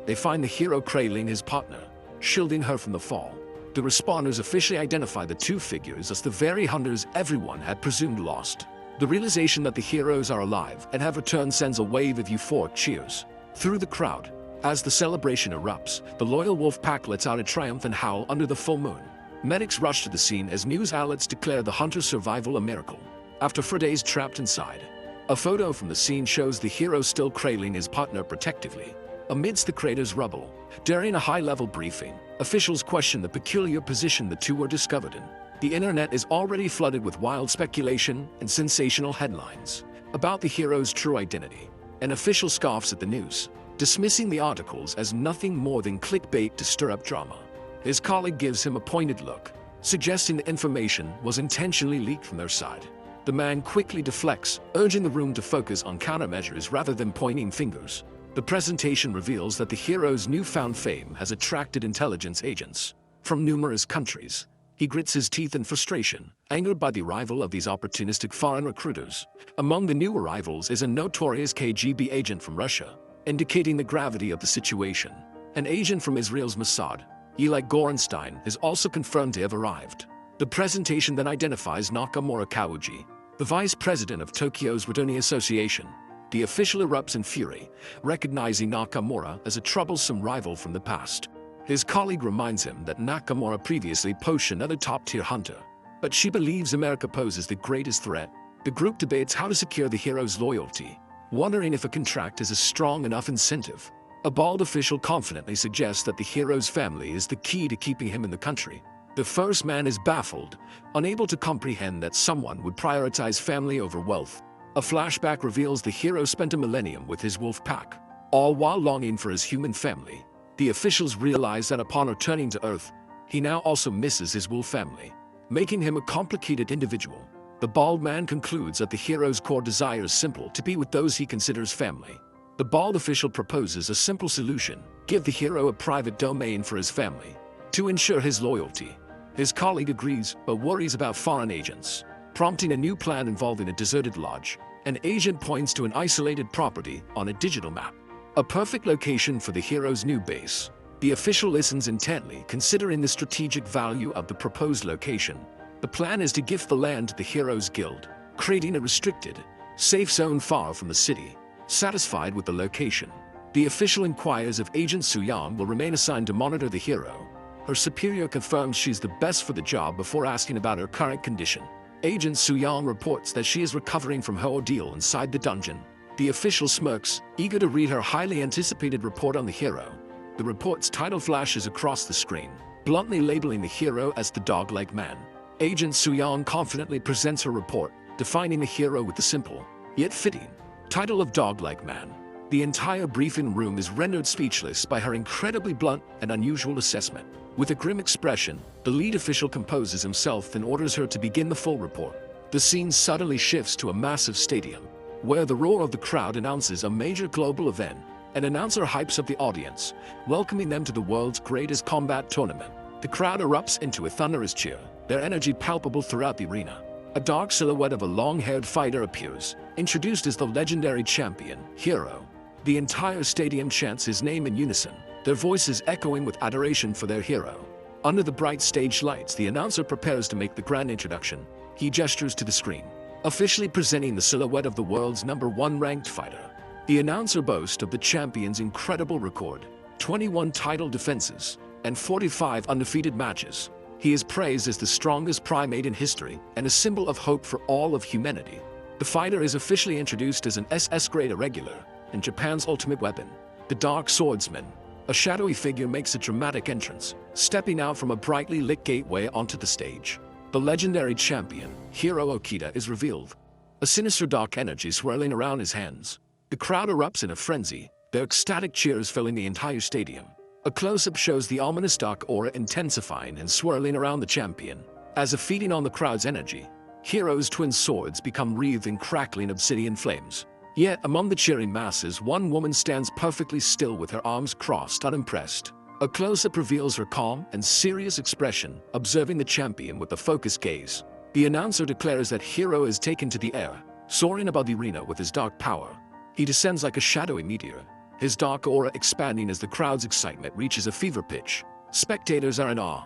Speaker 1: they find the hero cradling his partner, shielding her from the fall. The responders officially identify the two figures as the very hunters everyone had presumed lost. The realization that the heroes are alive and have returned sends a wave of euphoric cheers through the crowd. As the celebration erupts, the loyal wolf pack lets out a triumphant howl under the full moon. Medics rush to the scene as news outlets declare the hunter's survival a miracle. After 4 days trapped inside, a photo from the scene shows the hero still cradling his partner protectively amidst the crater's rubble. During a high-level briefing, officials question the peculiar position the two were discovered in. The internet is already flooded with wild speculation and sensational headlines about the hero's true identity. An official scoffs at the news, dismissing the articles as nothing more than clickbait to stir up drama. His colleague gives him a pointed look, suggesting the information was intentionally leaked from their side. The man quickly deflects, urging the room to focus on countermeasures rather than pointing fingers. The presentation reveals that the hero's newfound fame has attracted intelligence agents from numerous countries. He grits his teeth in frustration, angered by the arrival of these opportunistic foreign recruiters. Among the new arrivals is a notorious KGB agent from Russia, indicating the gravity of the situation. An agent from Israel's Mossad, Eli Gorenstein, is also confirmed to have arrived. The presentation then identifies Nakamura Kawuji, the vice president of Tokyo's Returning Association. The official erupts in fury, recognizing Nakamura as a troublesome rival from the past. His colleague reminds him that Nakamura previously poached another top-tier hunter, but she believes America poses the greatest threat. The group debates how to secure the hero's loyalty, wondering if a contract is a strong enough incentive. A bald official confidently suggests that the hero's family is the key to keeping him in the country. The first man is baffled, unable to comprehend that someone would prioritize family over wealth. A flashback reveals the hero spent a millennium with his wolf pack, all while longing for his human family. The officials realize that upon returning to Earth, he now also misses his wolf family, making him a complicated individual. The bald man concludes that the hero's core desire is simple: to be with those he considers family. The bald official proposes a simple solution: give the hero a private domain for his family, to ensure his loyalty. His colleague agrees, but worries about foreign agents, prompting a new plan involving a deserted lodge. An agent points to an isolated property on a digital map, a perfect location for the hero's new base. The official listens intently, considering the strategic value of the proposed location. The plan is to gift the land to the hero's guild, creating a restricted, safe zone far from the city. Satisfied with the location, the official inquires if Agent Suyang will remain assigned to monitor the hero. Her superior confirms she's the best for the job before asking about her current condition. Agent Suyang reports that she is recovering from her ordeal inside the dungeon. The official smirks, eager to read her highly anticipated report on the hero. The report's title flashes across the screen, bluntly labeling the hero as the dog-like man. Agent Suyang confidently presents her report, defining the hero with the simple, yet fitting, title of dog-like man. The entire briefing room is rendered speechless by her incredibly blunt and unusual assessment. With a grim expression, the lead official composes himself and orders her to begin the full report. The scene suddenly shifts to a massive stadium, where the roar of the crowd announces a major global event. An announcer hypes up the audience, welcoming them to the world's greatest combat tournament. The crowd erupts into a thunderous cheer, their energy palpable throughout the arena. A dark silhouette of a long-haired fighter appears, introduced as the legendary champion, Hero. The entire stadium chants his name in unison, their voices echoing with adoration for their hero. Under the bright stage lights, the announcer prepares to make the grand introduction. He gestures to the screen, officially presenting the silhouette of the world's #1 ranked fighter. The announcer boasts of the champion's incredible record, 21 title defenses, and 45 undefeated matches. He is praised as the strongest primate in history and a symbol of hope for all of humanity. The fighter is officially introduced as an SS-grade irregular and Japan's ultimate weapon, the Dark Swordsman. A shadowy figure makes a dramatic entrance, stepping out from a brightly lit gateway onto the stage. The legendary champion, Hiro Okita, is revealed, a sinister dark energy swirling around his hands. The crowd erupts in a frenzy, their ecstatic cheers filling the entire stadium. A close-up shows the ominous dark aura intensifying and swirling around the champion. As if feeding on the crowd's energy, Hiro's twin swords become wreathed in crackling obsidian flames. Yet, among the cheering masses, one woman stands perfectly still with her arms crossed, unimpressed. A close-up reveals her calm and serious expression, observing the champion with a focused gaze. The announcer declares that Hiro is taken to the air, soaring above the arena with his dark power. He descends like a shadowy meteor, his dark aura expanding as the crowd's excitement reaches a fever pitch. Spectators are in awe,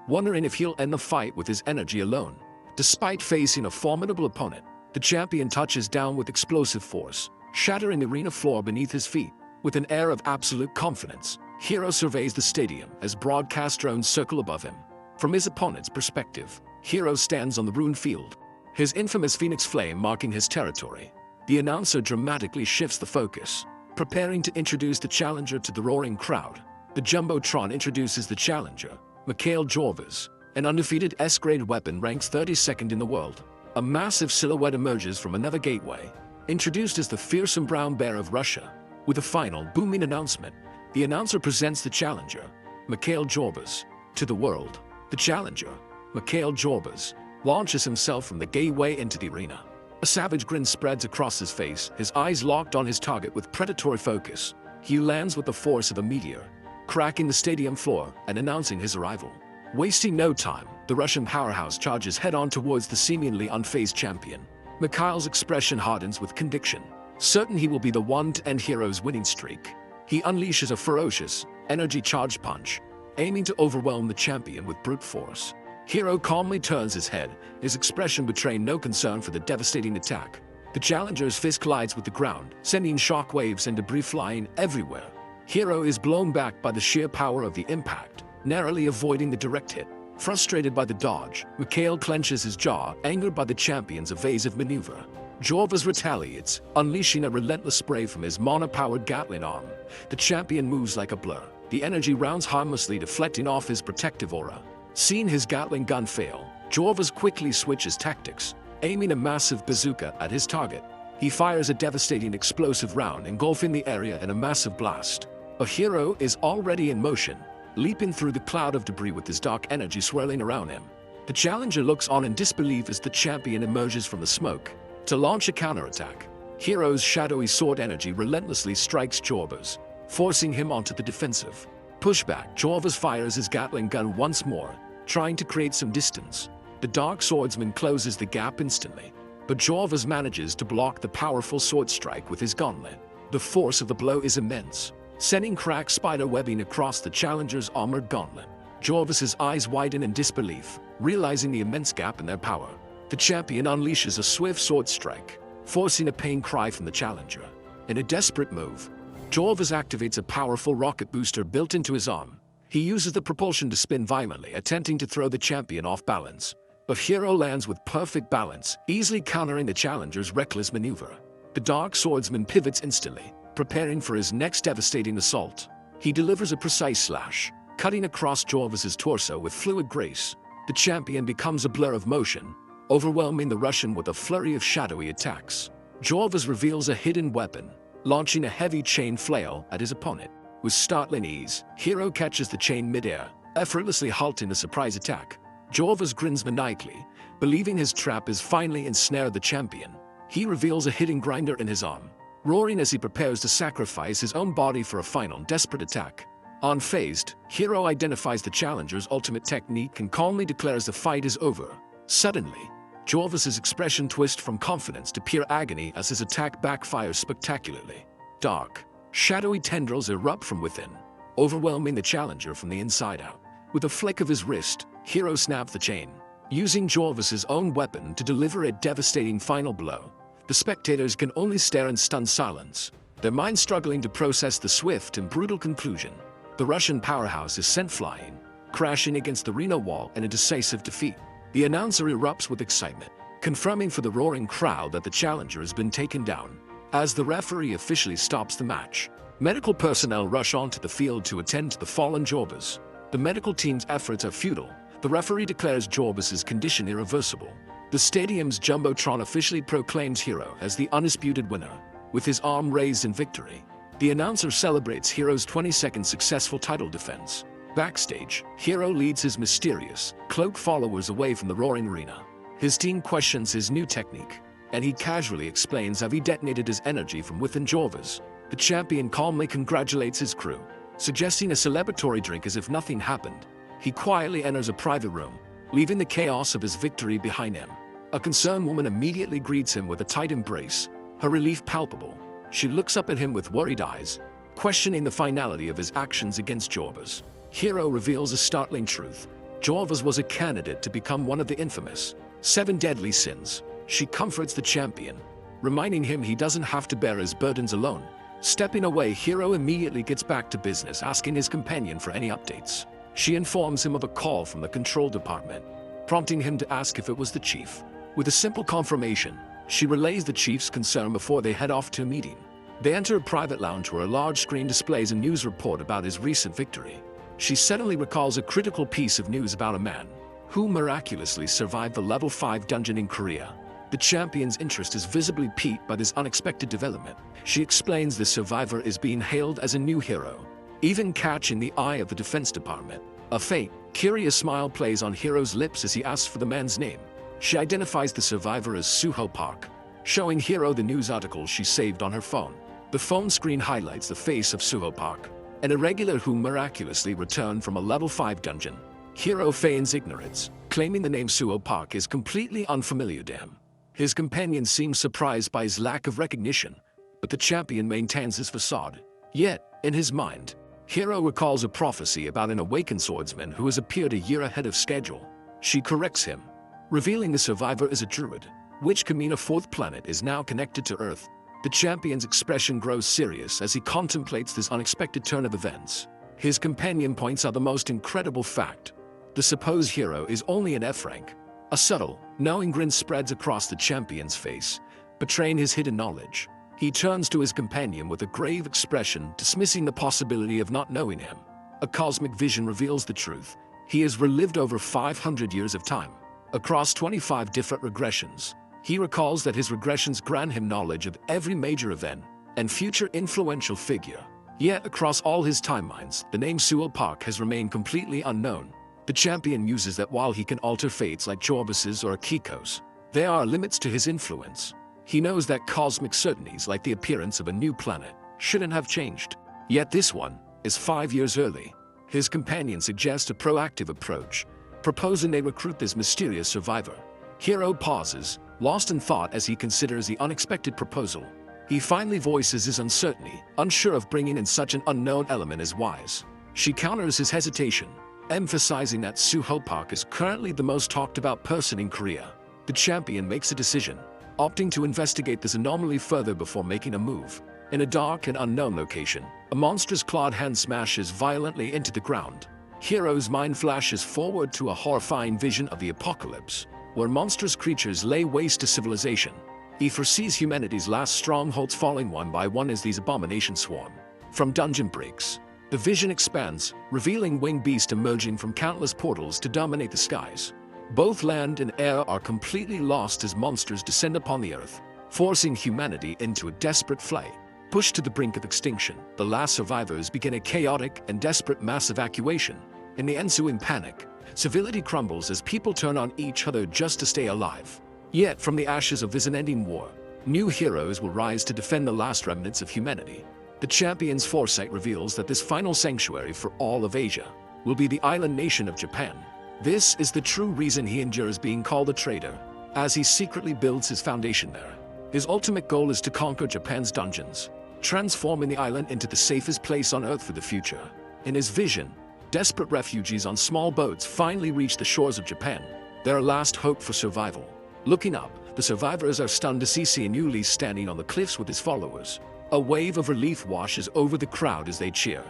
Speaker 1: wondering if he'll end the fight with his energy alone. Despite facing a formidable opponent, the champion touches down with explosive force, shattering the arena floor beneath his feet. With an air of absolute confidence, Hiro surveys the stadium as broadcast drones circle above him. From his opponent's perspective, Hiro stands on the ruined field, his infamous Phoenix Flame marking his territory. The announcer dramatically shifts the focus, preparing to introduce the challenger to the roaring crowd. The Jumbotron introduces the challenger, Mikhail Jorvas, an undefeated S-grade weapon ranks 32nd in the world. A massive silhouette emerges from another gateway, introduced as the fearsome brown bear of Russia. With a final, booming announcement, the announcer presents the challenger, Mikhail Jorvas, to the world. The challenger, Mikhail Jorvas, launches himself from the gateway into the arena. A savage grin spreads across his face, his eyes locked on his target with predatory focus. He lands with the force of a meteor, cracking the stadium floor and announcing his arrival. Wasting no time, the Russian powerhouse charges head-on towards the seemingly unfazed champion. Mikhail's expression hardens with conviction, certain he will be the one to end Hiro's winning streak. He unleashes a ferocious, energy-charged punch, aiming to overwhelm the champion with brute force. Hiro calmly turns his head, his expression betraying no concern for the devastating attack. The challenger's fist collides with the ground, sending shockwaves and debris flying everywhere. Hiro is blown back by the sheer power of the impact, narrowly avoiding the direct hit. Frustrated by the dodge, Mikhail clenches his jaw, angered by the champion's evasive maneuver. Jorvas retaliates, unleashing a relentless spray from his mono-powered Gatling arm. The champion moves like a blur, the energy rounds harmlessly deflecting off his protective aura. Seeing his Gatling gun fail, Jorvas quickly switches tactics, aiming a massive bazooka at his target. He fires a devastating explosive round, engulfing the area in a massive blast. A Hiro is already in motion, leaping through the cloud of debris with his dark energy swirling around him. The challenger looks on in disbelief as the champion emerges from the smoke to launch a counterattack. Hiro's shadowy sword energy relentlessly strikes Jorvas, forcing him onto the defensive. Pushback, Jorvas fires his Gatling gun once more, trying to create some distance. The Dark Swordsman closes the gap instantly, but Jorvas manages to block the powerful sword strike with his gauntlet. The force of the blow is immense, sending cracked spider webbing across the challenger's armored gauntlet. Jorvas's eyes widen in disbelief, realizing the immense gap in their power. The champion unleashes a swift sword strike, forcing a pain cry from the challenger. In a desperate move, Jorvas activates a powerful rocket booster built into his arm. He uses the propulsion to spin violently, attempting to throw the champion off balance. But Hiro lands with perfect balance, easily countering the challenger's reckless maneuver. The Dark Swordsman pivots instantly, preparing for his next devastating assault. He delivers a precise slash, cutting across Jorvas's torso with fluid grace. The champion becomes a blur of motion, overwhelming the Russian with a flurry of shadowy attacks. Jorvas reveals a hidden weapon, launching a heavy chain flail at his opponent. With startling ease, Hiro catches the chain midair, effortlessly halting the surprise attack. Jorvas grins maniacally, believing his trap has finally ensnared the champion. He reveals a hidden grinder in his arm, roaring as he prepares to sacrifice his own body for a final desperate attack. Unfazed, Hiro identifies the challenger's ultimate technique and calmly declares the fight is over. Suddenly, Jorvas's expression twists from confidence to pure agony as his attack backfires spectacularly. Dark, shadowy tendrils erupt from within, overwhelming the challenger from the inside out. With a flick of his wrist, Hiro snaps the chain, using Jorvas's own weapon to deliver a devastating final blow. The spectators can only stare in stunned silence, their minds struggling to process the swift and brutal conclusion. The Russian powerhouse is sent flying, crashing against the arena wall in a decisive defeat. The announcer erupts with excitement, confirming for the roaring crowd that the challenger has been taken down. As the referee officially stops the match, medical personnel rush onto the field to attend to the fallen Jorbas. The medical team's efforts are futile. The referee declares Jorbas' condition irreversible. The stadium's jumbotron officially proclaims Hero as the undisputed winner, with his arm raised in victory. The announcer celebrates Hero's 22nd successful title defense. Backstage, Hero leads his mysterious, cloaked followers away from the roaring arena. His team questions his new technique, and he casually explains how he detonated his energy from within Jorbas. The champion calmly congratulates his crew, suggesting a celebratory drink as if nothing happened. He quietly enters a private room, leaving the chaos of his victory behind him. A concerned woman immediately greets him with a tight embrace, her relief palpable. She looks up at him with worried eyes, questioning the finality of his actions against Jorbas. Hero reveals a startling truth. Jorbas was a candidate to become one of the infamous 7 deadly sins. She comforts the champion, reminding him he doesn't have to bear his burdens alone. Stepping away, Hero immediately gets back to business, asking his companion for any updates. She informs him of a call from the control department, prompting him to ask if it was the chief. With a simple confirmation, she relays the chief's concern before they head off to a meeting. They enter a private lounge where a large screen displays a news report about his recent victory. She suddenly recalls a critical piece of news about a man who miraculously survived the level 5 dungeon in Korea. The champion's interest is visibly piqued by this unexpected development. She explains the survivor is being hailed as a new hero, even catching the eye of the defense department. A faint, curious smile plays on Hero's lips as he asks for the man's name. She identifies the survivor as Suho Park, showing Hero the news article she saved on her phone. The phone screen highlights the face of Suho Park, an irregular who miraculously returned from a level 5 dungeon. Hero feigns ignorance, claiming the name Suho Park is completely unfamiliar to him. His companion seems surprised by his lack of recognition, but the champion maintains his facade. Yet, in his mind, Hero recalls a prophecy about an awakened swordsman who has appeared a year ahead of schedule. She corrects him, revealing the survivor is a druid, which could mean a 4th planet is now connected to Earth. The champion's expression grows serious as he contemplates this unexpected turn of events. His companion points out the most incredible fact. The supposed hero is only an F rank. A subtle, knowing grin spreads across the champion's face, betraying his hidden knowledge. He turns to his companion with a grave expression, dismissing the possibility of not knowing him. A cosmic vision reveals the truth. He has relived over 500 years of time, across 25 different regressions. He recalls that his regressions grant him knowledge of every major event and future influential figure. Yet across all his timelines, the name Suho Park has remained completely unknown. The champion muses that while he can alter fates like Jorbas' or Akiko's, there are limits to his influence. He knows that cosmic certainties like the appearance of a new planet shouldn't have changed. Yet this one is 5 years early. His companion suggests a proactive approach, proposing they recruit this mysterious survivor. Hero pauses, lost in thought as he considers the unexpected proposal. He finally voices his uncertainty, unsure if bringing in such an unknown element is wise. She counters his hesitation, emphasizing that Suho Park is currently the most talked about person in Korea. The champion makes a decision, opting to investigate this anomaly further before making a move. In a dark and unknown location, a monstrous clawed hand smashes violently into the ground. Hero's mind flashes forward to a horrifying vision of the apocalypse, where monstrous creatures lay waste to civilization. He foresees humanity's last strongholds falling one by one as these abominations swarm. From dungeon breaks, the vision expands, revealing winged beasts emerging from countless portals to dominate the skies. Both land and air are completely lost as monsters descend upon the earth, forcing humanity into a desperate flight. Pushed to the brink of extinction, the last survivors begin a chaotic and desperate mass evacuation. In the ensuing panic, civility crumbles as people turn on each other just to stay alive. Yet, from the ashes of this unending war, new heroes will rise to defend the last remnants of humanity. The champion's foresight reveals that this final sanctuary for all of Asia will be the island nation of Japan. This is the true reason he endures being called a traitor, as he secretly builds his foundation there. His ultimate goal is to conquer Japan's dungeons, transforming the island into the safest place on Earth for the future. In his vision, desperate refugees on small boats finally reach the shores of Japan, their last hope for survival. Looking up, the survivors are stunned to see Sinulis standing on the cliffs with his followers. A wave of relief washes over the crowd as they cheer.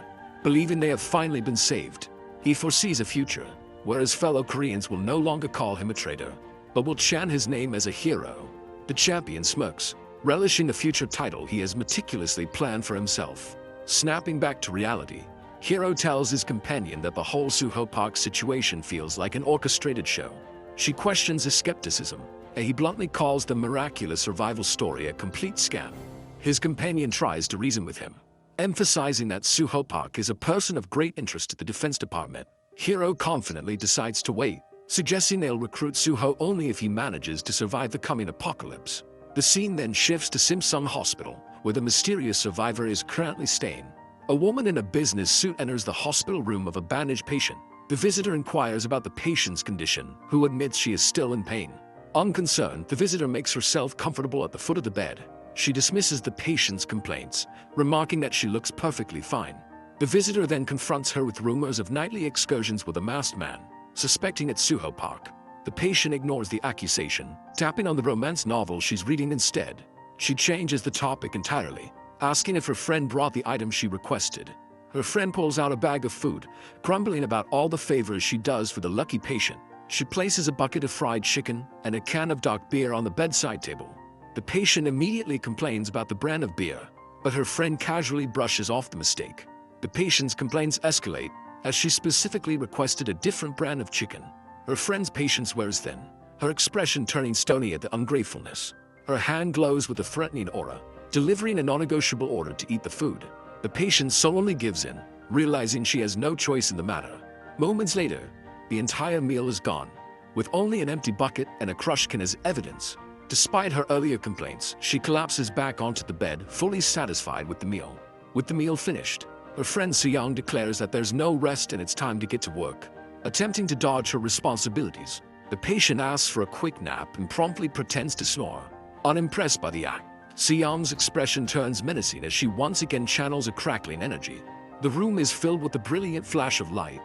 Speaker 1: believing they have finally been saved. He foresees a future where his fellow Koreans will no longer call him a traitor, but will chant his name as a hero. The champion smirks, relishing the future title he has meticulously planned for himself. Snapping back to reality, Hero tells his companion that the whole Suho Park situation feels like an orchestrated show. She questions his skepticism, and he bluntly calls the miraculous survival story a complete scam. His companion tries to reason with him, emphasizing that Suho Park is a person of great interest to the Defense Department. Hero confidently decides to wait, suggesting they'll recruit Suho only if he manages to survive the coming apocalypse. The scene then shifts to Simsung Hospital, where the mysterious survivor is currently staying. A woman in a business suit enters the hospital room of a bandaged patient. The visitor inquires about the patient's condition, who admits she is still in pain. Unconcerned, the visitor makes herself comfortable at the foot of the bed. She dismisses the patient's complaints, remarking that she looks perfectly fine. The visitor then confronts her with rumors of nightly excursions with a masked man, suspecting it's Suho Park. The patient ignores the accusation, tapping on the romance novel she's reading instead. She changes the topic entirely, asking if her friend brought the item she requested. Her friend pulls out a bag of food, grumbling about all the favors she does for the lucky patient. She places a bucket of fried chicken and a can of dark beer on the bedside table. The patient immediately complains about the brand of beer, but her friend casually brushes off the mistake. The patient's complaints escalate, as she specifically requested a different brand of chicken. Her friend's patience wears thin, her expression turning stony at the ungratefulness. Her hand glows with a threatening aura, delivering a non-negotiable order to eat the food. The patient sullenly gives in, realizing she has no choice in the matter. Moments later, the entire meal is gone, with only an empty bucket and a crushed can as evidence. Despite her earlier complaints, she collapses back onto the bed, fully satisfied with the meal. With the meal finished, her friend Soo-young declares that there's no rest and it's time to get to work. Attempting to dodge her responsibilities, the patient asks for a quick nap and promptly pretends to snore. Unimpressed by the act, Soo-young's expression turns menacing as she once again channels a crackling energy. The room is filled with a brilliant flash of light,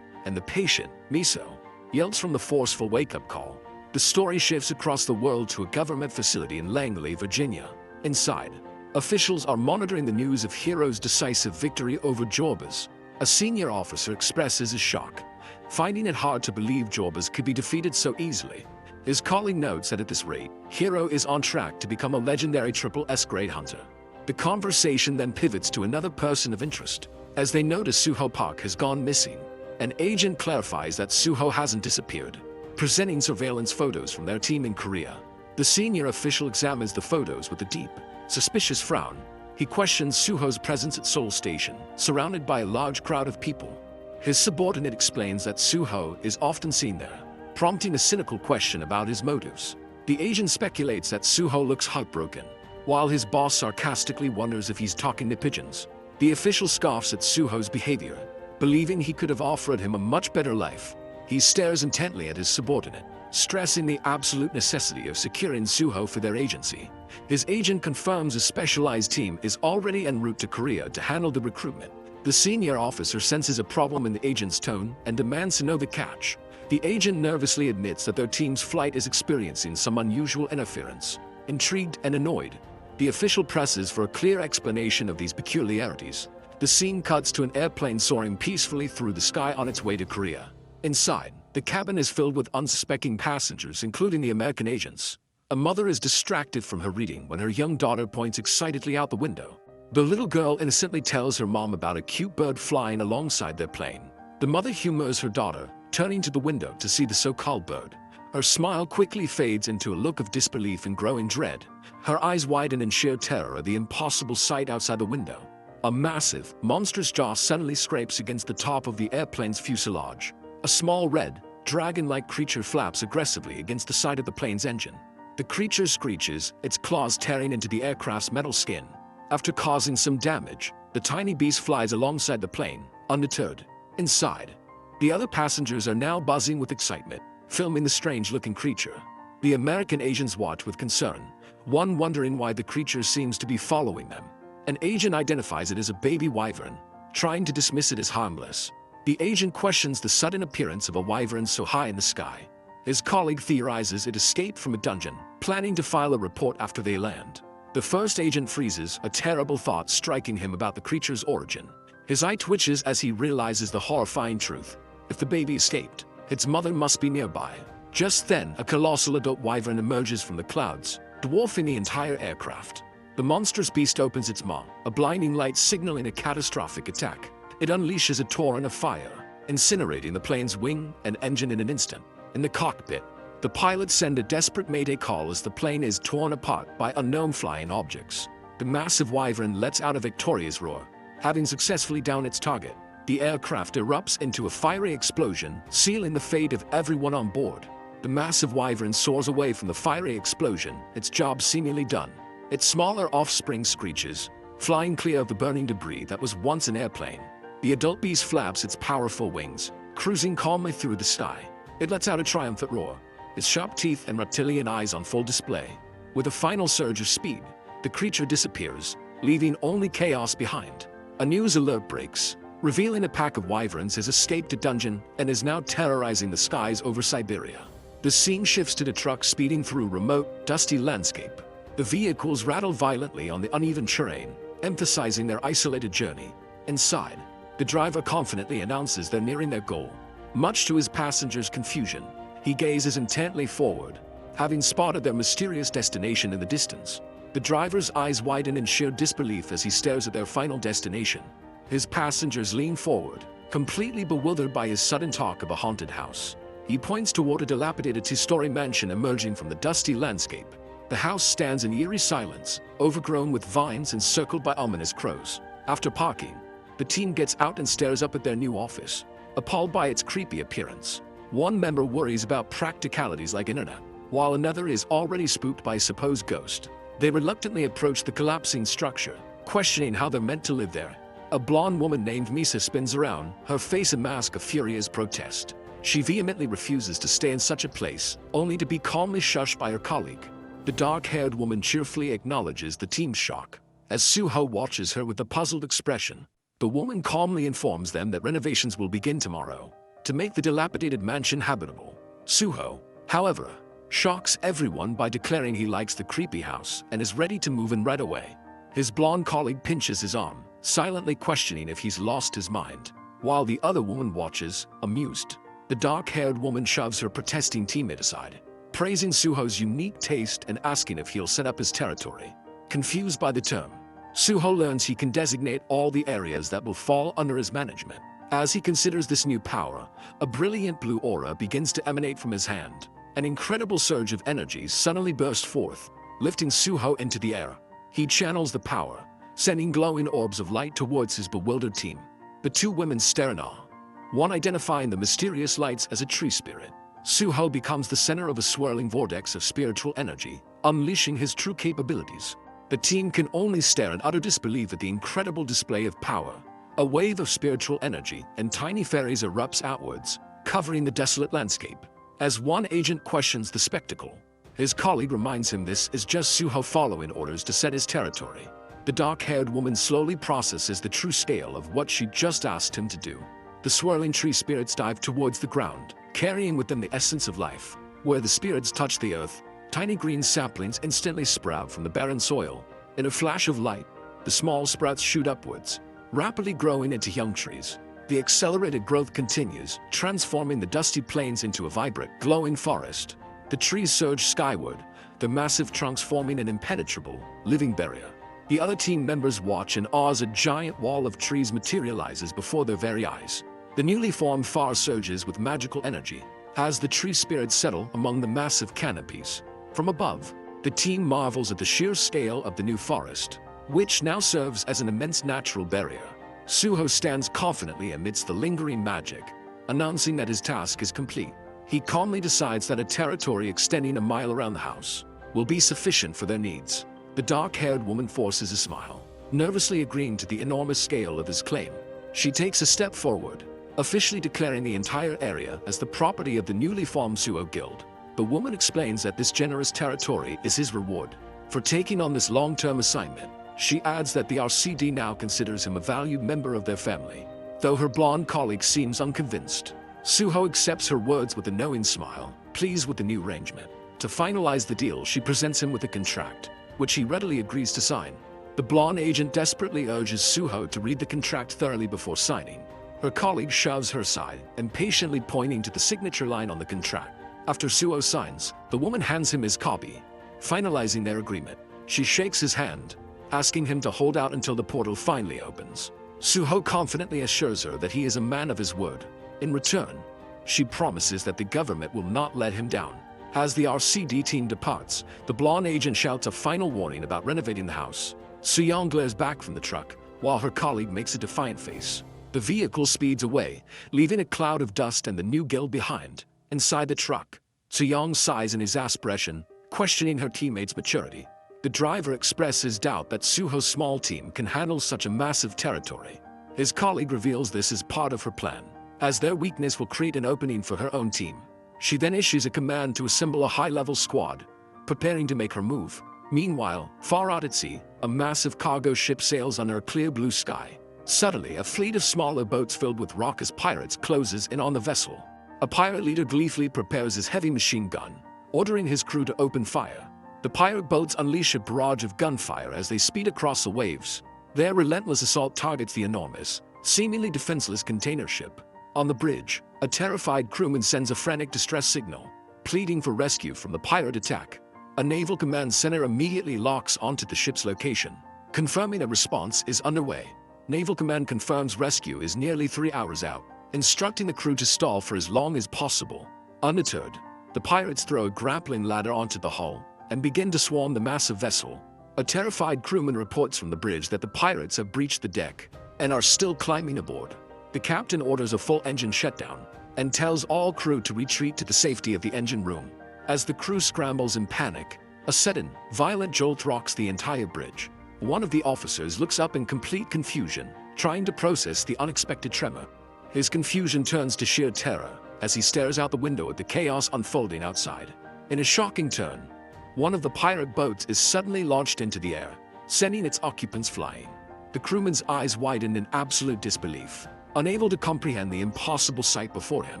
Speaker 1: and the patient, Miso, yells from the forceful wake-up call. The story shifts across the world to a government facility in Langley, Virginia. Inside, officials are monitoring the news of Hero's decisive victory over Jorbas. A senior officer expresses his shock, finding it hard to believe Jorbas could be defeated so easily. His colleague notes that at this rate, Hero is on track to become a legendary Triple S grade hunter. The conversation then pivots to another person of interest. As they notice Suho Park has gone missing, an agent clarifies that Suho hasn't disappeared, presenting surveillance photos from their team in Korea. The senior official examines the photos with a deep, suspicious frown. He questions Suho's presence at Seoul Station, surrounded by a large crowd of people. His subordinate explains that Suho is often seen there, prompting a cynical question about his motives. The agent speculates that Suho looks heartbroken, while his boss sarcastically wonders if he's talking to pigeons. The official scoffs at Suho's behavior, believing he could have offered him a much better life. He stares intently at his subordinate, stressing the absolute necessity of securing Suho for their agency. His agent confirms a specialized team is already en route to Korea to handle the recruitment. The senior officer senses a problem in the agent's tone and demands to know the catch. The agent nervously admits that their team's flight is experiencing some unusual interference. Intrigued and annoyed, the official presses for a clear explanation of these peculiarities. The scene cuts to an airplane soaring peacefully through the sky on its way to Korea. Inside, the cabin is filled with unsuspecting passengers, including the American agents. A mother is distracted from her reading when her young daughter points excitedly out the window. The little girl innocently tells her mom about a cute bird flying alongside their plane. The mother humors her daughter, turning to the window to see the so-called bird. Her smile quickly fades into a look of disbelief and growing dread. Her eyes widen in sheer terror at the impossible sight outside the window. A massive, monstrous jaw suddenly scrapes against the top of the airplane's fuselage. A small red, dragon-like creature flaps aggressively against the side of the plane's engine. The creature screeches, its claws tearing into the aircraft's metal skin. After causing some damage, the tiny beast flies alongside the plane, undeterred. Inside, the other passengers are now buzzing with excitement, filming the strange-looking creature. The American agents watch with concern, one wondering why the creature seems to be following them. An agent identifies it as a baby wyvern, trying to dismiss it as harmless. The agent questions the sudden appearance of a wyvern so high in the sky. His colleague theorizes it escaped from a dungeon, planning to file a report after they land. The first agent freezes, a terrible thought striking him about the creature's origin. His eye twitches as he realizes the horrifying truth. If the baby escaped, its mother must be nearby. Just then, a colossal adult wyvern emerges from the clouds, dwarfing the entire aircraft. The monstrous beast opens its maw, a blinding light signaling a catastrophic attack. It unleashes a torrent of fire, incinerating the plane's wing and engine in an instant. In the cockpit, the pilots send a desperate mayday call as the plane is torn apart by unknown flying objects. The massive wyvern lets out a victorious roar. Having successfully downed its target, the aircraft erupts into a fiery explosion, sealing the fate of everyone on board. The massive wyvern soars away from the fiery explosion, its job seemingly done. Its smaller offspring screeches, flying clear of the burning debris that was once an airplane. The adult beast flaps its powerful wings, cruising calmly through the sky. It lets out a triumphant roar, its sharp teeth and reptilian eyes on full display. With a final surge of speed, the creature disappears, leaving only chaos behind. A news alert breaks, revealing a pack of wyverns has escaped a dungeon and is now terrorizing the skies over Siberia. The scene shifts to the truck speeding through remote, dusty landscape. The vehicles rattle violently on the uneven terrain, emphasizing their isolated journey. Inside, the driver confidently announces they're nearing their goal. Much to his passengers' confusion, he gazes intently forward, having spotted their mysterious destination in the distance. The driver's eyes widen in sheer disbelief as he stares at their final destination. His passengers lean forward, completely bewildered by his sudden talk of a haunted house. He points toward a dilapidated two-story mansion emerging from the dusty landscape. The house stands in eerie silence, overgrown with vines and circled by ominous crows. After parking, the team gets out and stares up at their new office, appalled by its creepy appearance. One member worries about practicalities like internet, while another is already spooked by a supposed ghost. They reluctantly approach the collapsing structure, questioning how they're meant to live there. A blonde woman named Misa spins around, her face a mask of furious protest. She vehemently refuses to stay in such a place, only to be calmly shushed by her colleague. The dark-haired woman cheerfully acknowledges the team's shock. As Suho watches her with a puzzled expression, the woman calmly informs them that renovations will begin tomorrow to make the dilapidated mansion habitable. Suho, however, shocks everyone by declaring he likes the creepy house and is ready to move in right away. His blonde colleague pinches his arm, silently questioning if he's lost his mind, while the other woman watches, amused. The dark-haired woman shoves her protesting teammate aside, praising Suho's unique taste and asking if he'll set up his territory. Confused by the term, Suho learns he can designate all the areas that will fall under his management. As he considers this new power, a brilliant blue aura begins to emanate from his hand. An incredible surge of energy suddenly bursts forth, lifting Suho into the air. He channels the power, sending glowing orbs of light towards his bewildered team. The two women stare in awe, one identifying the mysterious lights as a tree spirit. Suho becomes the center of a swirling vortex of spiritual energy, unleashing his true capabilities. The team can only stare in utter disbelief at the incredible display of power. A wave of spiritual energy and tiny fairies erupts outwards, covering the desolate landscape. As one agent questions the spectacle, his colleague reminds him this is just Suho following orders to set his territory. The dark-haired woman slowly processes the true scale of what she just asked him to do. The swirling tree spirits dive towards the ground, carrying with them the essence of life. Where the spirits touch the earth, tiny green saplings instantly sprout from the barren soil. In a flash of light, the small sprouts shoot upwards, rapidly growing into young trees. The accelerated growth continues, transforming the dusty plains into a vibrant, glowing forest. The trees surge skyward, their massive trunks forming an impenetrable, living barrier. The other team members watch in awe as a giant wall of trees materializes before their very eyes. The newly formed forest surges with magical energy as the tree spirits settle among the massive canopies. From above, the team marvels at the sheer scale of the new forest, which now serves as an immense natural barrier. Suho stands confidently amidst the lingering magic, announcing that his task is complete. He calmly decides that a territory extending a mile around the house will be sufficient for their needs. The dark-haired woman forces a smile, nervously agreeing to the enormous scale of his claim. She takes a step forward, officially declaring the entire area as the property of the newly formed Suho Guild. The woman explains that this generous territory is his reward for taking on this long-term assignment. She adds that the RCD now considers him a valued member of their family. Though her blonde colleague seems unconvinced, Suho accepts her words with a knowing smile, pleased with the new arrangement. To finalize the deal, she presents him with a contract, which he readily agrees to sign. The blonde agent desperately urges Suho to read the contract thoroughly before signing. Her colleague shoves her aside, impatiently pointing to the signature line on the contract. After Suho signs, the woman hands him his copy. Finalizing their agreement, she shakes his hand, asking him to hold out until the portal finally opens. Suho confidently assures her that he is a man of his word. In return, she promises that the government will not let him down. As the RCD team departs, the blonde agent shouts a final warning about renovating the house. Soo-young glares back from the truck, while her colleague makes a defiant face. The vehicle speeds away, leaving a cloud of dust and the new guild behind. Inside the truck, Soo-young sighs in exasperation, questioning her teammates' maturity. The driver expresses doubt that Suho's small team can handle such a massive territory. His colleague reveals this as part of her plan, as their weakness will create an opening for her own team. She then issues a command to assemble a high-level squad, preparing to make her move. Meanwhile, far out at sea, a massive cargo ship sails under a clear blue sky. Suddenly, a fleet of smaller boats filled with raucous pirates closes in on the vessel. A pirate leader gleefully prepares his heavy machine gun, ordering his crew to open fire. The pirate boats unleash a barrage of gunfire as they speed across the waves. Their relentless assault targets the enormous, seemingly defenseless container ship. On the bridge, a terrified crewman sends a frantic distress signal, pleading for rescue from the pirate attack. A naval command center immediately locks onto the ship's location, confirming a response is underway. Naval command confirms rescue is nearly 3 hours out, instructing the crew to stall for as long as possible. Undeterred, the pirates throw a grappling ladder onto the hull and begin to swarm the massive vessel. A terrified crewman reports from the bridge that the pirates have breached the deck and are still climbing aboard. The captain orders a full engine shutdown and tells all crew to retreat to the safety of the engine room. As the crew scrambles in panic, a sudden, violent jolt rocks the entire bridge. One of the officers looks up in complete confusion, trying to process the unexpected tremor. His confusion turns to sheer terror as he stares out the window at the chaos unfolding outside. In a shocking turn, one of the pirate boats is suddenly launched into the air, sending its occupants flying. The crewman's eyes widen in absolute disbelief, unable to comprehend the impossible sight before him.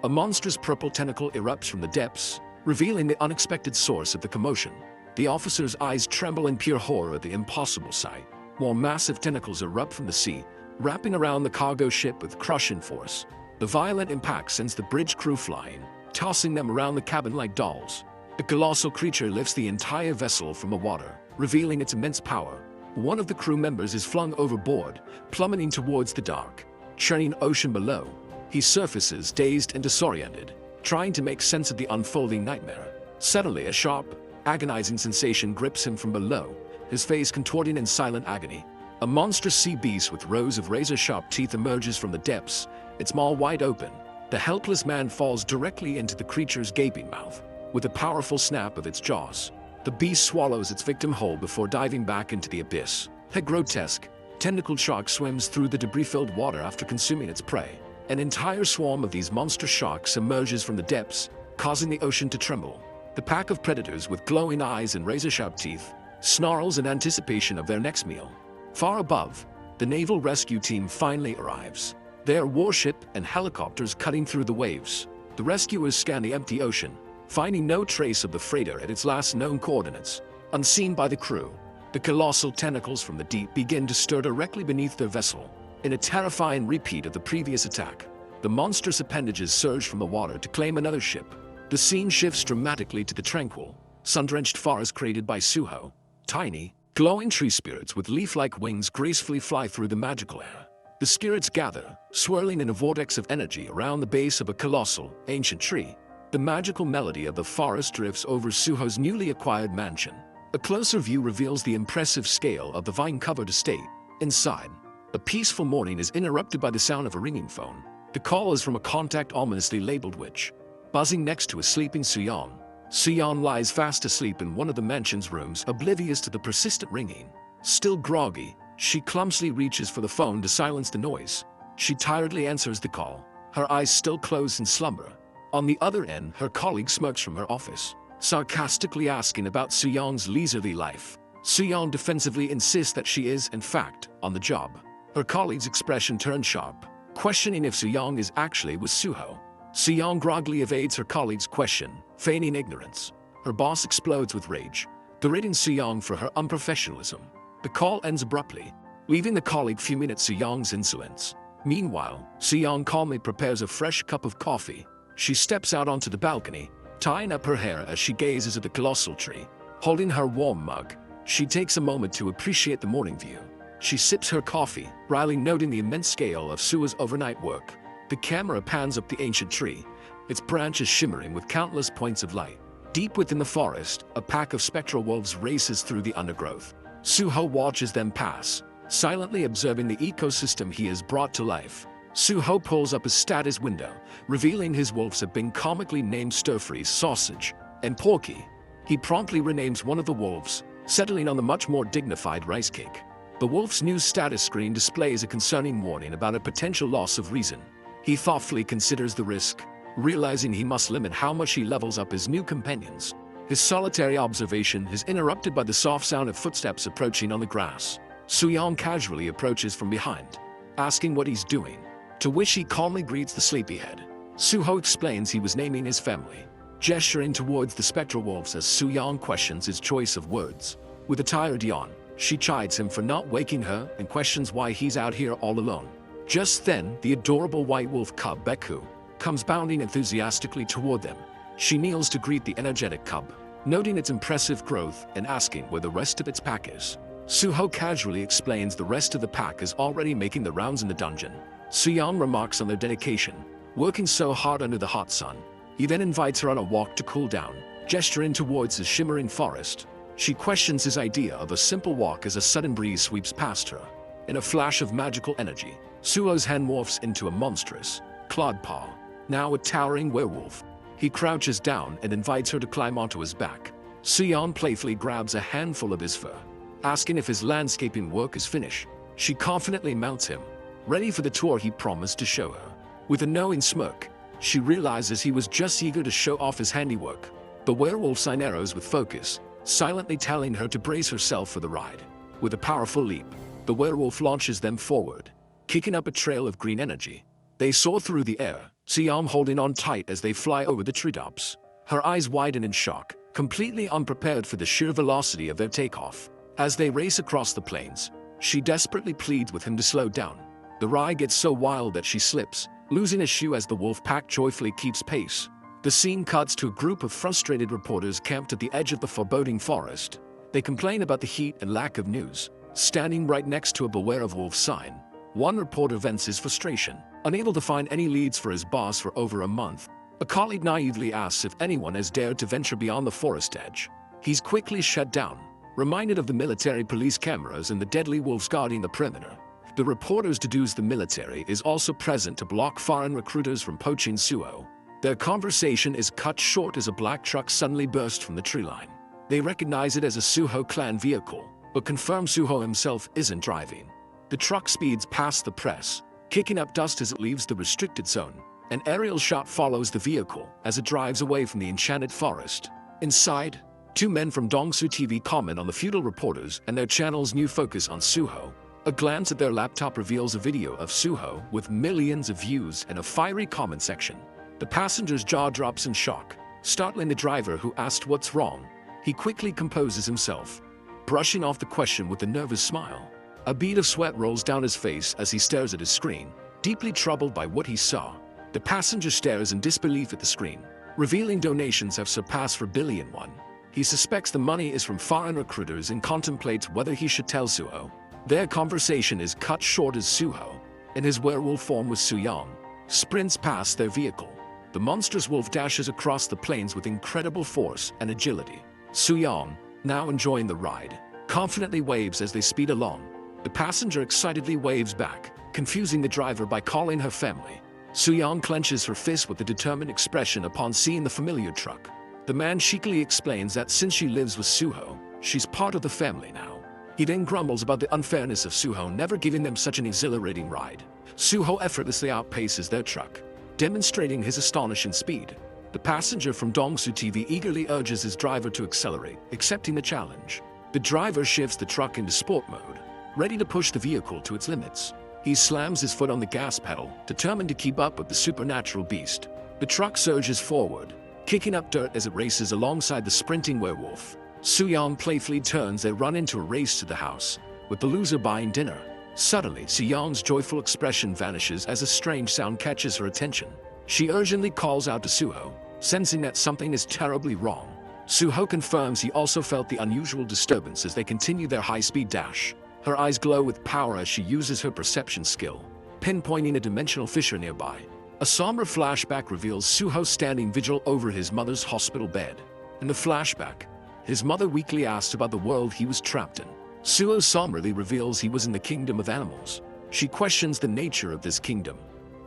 Speaker 1: A monstrous purple tentacle erupts from the depths, revealing the unexpected source of the commotion. The officer's eyes tremble in pure horror at the impossible sight, while massive tentacles erupt from the sea, wrapping around the cargo ship with crushing force. The violent impact sends the bridge crew flying, tossing them around the cabin like dolls. The colossal creature lifts the entire vessel from the water, revealing its immense power. One of the crew members is flung overboard, plummeting towards the dark, churning ocean below. He surfaces dazed and disoriented, trying to make sense of the unfolding nightmare. Suddenly, a sharp, agonizing sensation grips him from below, his face contorting in silent agony. A monstrous sea beast with rows of razor-sharp teeth emerges from the depths, its maw wide open. The helpless man falls directly into the creature's gaping mouth. With a powerful snap of its jaws, the beast swallows its victim whole before diving back into the abyss. A grotesque, tentacled shark swims through the debris-filled water after consuming its prey. An entire swarm of these monster sharks emerges from the depths, causing the ocean to tremble. The pack of predators with glowing eyes and razor-sharp teeth snarls in anticipation of their next meal. Far above, the naval rescue team finally arrives, their warship and helicopters cutting through the waves. The rescuers scan the empty ocean, finding no trace of the freighter at its last known coordinates. Unseen by the crew, the colossal tentacles from the deep begin to stir directly beneath their vessel. In a terrifying repeat of the previous attack, the monstrous appendages surge from the water to claim another ship. The scene shifts dramatically to the tranquil, sun-drenched forest created by Suho. Tiny, glowing tree spirits with leaf-like wings gracefully fly through the magical air. The spirits gather, swirling in a vortex of energy around the base of a colossal, ancient tree. The magical melody of the forest drifts over Suho's newly acquired mansion. A closer view reveals the impressive scale of the vine-covered estate. Inside, a peaceful morning is interrupted by the sound of a ringing phone. The call is from a contact ominously labeled witch, buzzing next to a sleeping Soo-young. Soo-young lies fast asleep in one of the mansion's rooms, oblivious to the persistent ringing. Still groggy, she clumsily reaches for the phone to silence the noise. She tiredly answers the call, her eyes still closed in slumber. On the other end, her colleague smirks from her office, sarcastically asking about Soo-young's leisurely life. Soo-young defensively insists that she is, in fact, on the job. Her colleague's expression turns sharp, questioning if Soo-young is actually with Suho. Soo-young groggily evades her colleague's question, feigning ignorance. Her boss explodes with rage, berating Soo-young for her unprofessionalism. The call ends abruptly, leaving the colleague fuming at Su-young's insolence. Meanwhile, Su-young calmly prepares a fresh cup of coffee. She steps out onto the balcony, tying up her hair as she gazes at the colossal tree. Holding her warm mug, she takes a moment to appreciate the morning view. She sips her coffee, wryly noting the immense scale of Suo's overnight work. The camera pans up the ancient tree, its branches shimmering with countless points of light. Deep within the forest, a pack of spectral wolves races through the undergrowth. Suho watches them pass, silently observing the ecosystem he has brought to life. Suho pulls up his status window, revealing his wolves have been comically named Stir-Freeze Sausage and Porky. He promptly renames one of the wolves, settling on the much more dignified Rice Cake. The wolf's new status screen displays a concerning warning about a potential loss of reason. He thoughtfully considers the risk, realizing he must limit how much he levels up his new companions. His solitary observation is interrupted by the soft sound of footsteps approaching on the grass. Su-young casually approaches from behind, asking what he's doing, to which he calmly greets the sleepyhead. Suho explains he was naming his family, gesturing towards the spectral wolves as Su-young questions his choice of words. With a tired yawn, she chides him for not waking her and questions why he's out here all alone. Just then, the adorable white wolf cub Beku comes bounding enthusiastically toward them. She kneels to greet the energetic cub, noting its impressive growth and asking where the rest of its pack is. Suho casually explains the rest of the pack is already making the rounds in the dungeon. Su-young remarks on their dedication, working so hard under the hot sun. He then invites her on a walk to cool down, gesturing towards the shimmering forest. She questions his idea of a simple walk as a sudden breeze sweeps past her. In a flash of magical energy, Suo's hand morphs into a monstrous, clawed paw, now a towering werewolf. He crouches down and invites her to climb onto his back. Su-young playfully grabs a handful of his fur, asking if his landscaping work is finished. She confidently mounts him, ready for the tour he promised to show her. With a knowing smirk, she realizes he was just eager to show off his handiwork. The werewolf sign arrows with focus, silently telling her to brace herself for the ride. With a powerful leap, the werewolf launches them forward, kicking up a trail of green energy. They soar through the air, Su-young holding on tight as they fly over the treetops. Her eyes widen in shock, completely unprepared for the sheer velocity of their takeoff. As they race across the plains, she desperately pleads with him to slow down. The ride gets so wild that she slips, losing a shoe as the wolf pack joyfully keeps pace. The scene cuts to a group of frustrated reporters camped at the edge of the foreboding forest. They complain about the heat and lack of news, standing right next to a "Beware of Wolves" sign. One reporter vents his frustration, unable to find any leads for his boss for over a month. A colleague naively asks if anyone has dared to venture beyond the forest edge. He's quickly shut down, reminded of the military police cameras and the deadly wolves guarding the perimeter. The reporters deduce the military is also present to block foreign recruiters from poaching Suo. Their conversation is cut short as a black truck suddenly bursts from the tree line. They recognize it as a Suho clan vehicle, but confirm Suho himself isn't driving. The truck speeds past the press, kicking up dust as it leaves the restricted zone. An aerial shot follows the vehicle as it drives away from the enchanted forest. Inside, two men from Dongsu TV comment on the feudal reporters and their channel's new focus on Suho. A glance at their laptop reveals a video of Suho with millions of views and a fiery comment section. The passenger's jaw drops in shock, startling the driver who asked what's wrong. He quickly composes himself, brushing off the question with a nervous smile. A bead of sweat rolls down his face as he stares at his screen, deeply troubled by what he saw. The passenger stares in disbelief at the screen, revealing donations have surpassed 4 billion won. He suspects the money is from foreign recruiters and contemplates whether he should tell Suho. Their conversation is cut short as Suho, in his werewolf form with Su-young, sprints past their vehicle. The monstrous wolf dashes across the plains with incredible force and agility. Su-young, now enjoying the ride, confidently waves as they speed along. The passenger excitedly waves back, confusing the driver by calling her family. Su-young clenches her fist with a determined expression upon seeing the familiar truck. The man cheekily explains that since she lives with Suho, she's part of the family now. He then grumbles about the unfairness of Suho never giving them such an exhilarating ride. Suho effortlessly outpaces their truck, demonstrating his astonishing speed. The passenger from Dongsu TV eagerly urges his driver to accelerate, accepting the challenge. The driver shifts the truck into sport mode, ready to push the vehicle to its limits. He slams his foot on the gas pedal, determined to keep up with the supernatural beast. The truck surges forward, kicking up dirt as it races alongside the sprinting werewolf. Su-young playfully turns they run into a race to the house. with the loser buying dinner. Suddenly, Xiang's joyful expression vanishes as a strange sound catches her attention. She urgently calls out to Suho, sensing that something is terribly wrong. Suho confirms he also felt the unusual disturbance as they continue their high-speed dash. Her eyes glow with power as she uses her perception skill, pinpointing a dimensional fissure nearby. A somber flashback reveals Suho standing vigil over his mother's hospital bed. In the flashback, his mother weakly asked about the world he was trapped in. Suho somberly reveals he was in the kingdom of animals. She questions the nature of this kingdom,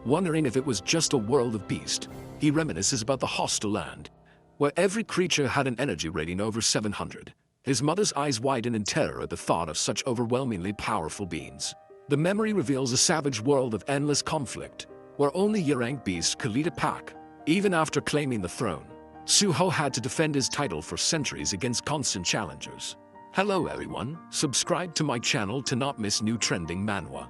Speaker 1: wondering if it was just a world of beasts. He reminisces about the hostile land, where every creature had an energy rating over 700. His mother's eyes widen in terror at the thought of such overwhelmingly powerful beings. The memory reveals a savage world of endless conflict, where only year-ranked beasts could lead a pack. Even after claiming the throne, Suho had to defend his title for centuries against constant challengers. Hello everyone, subscribe to my channel to not miss new trending manhwa.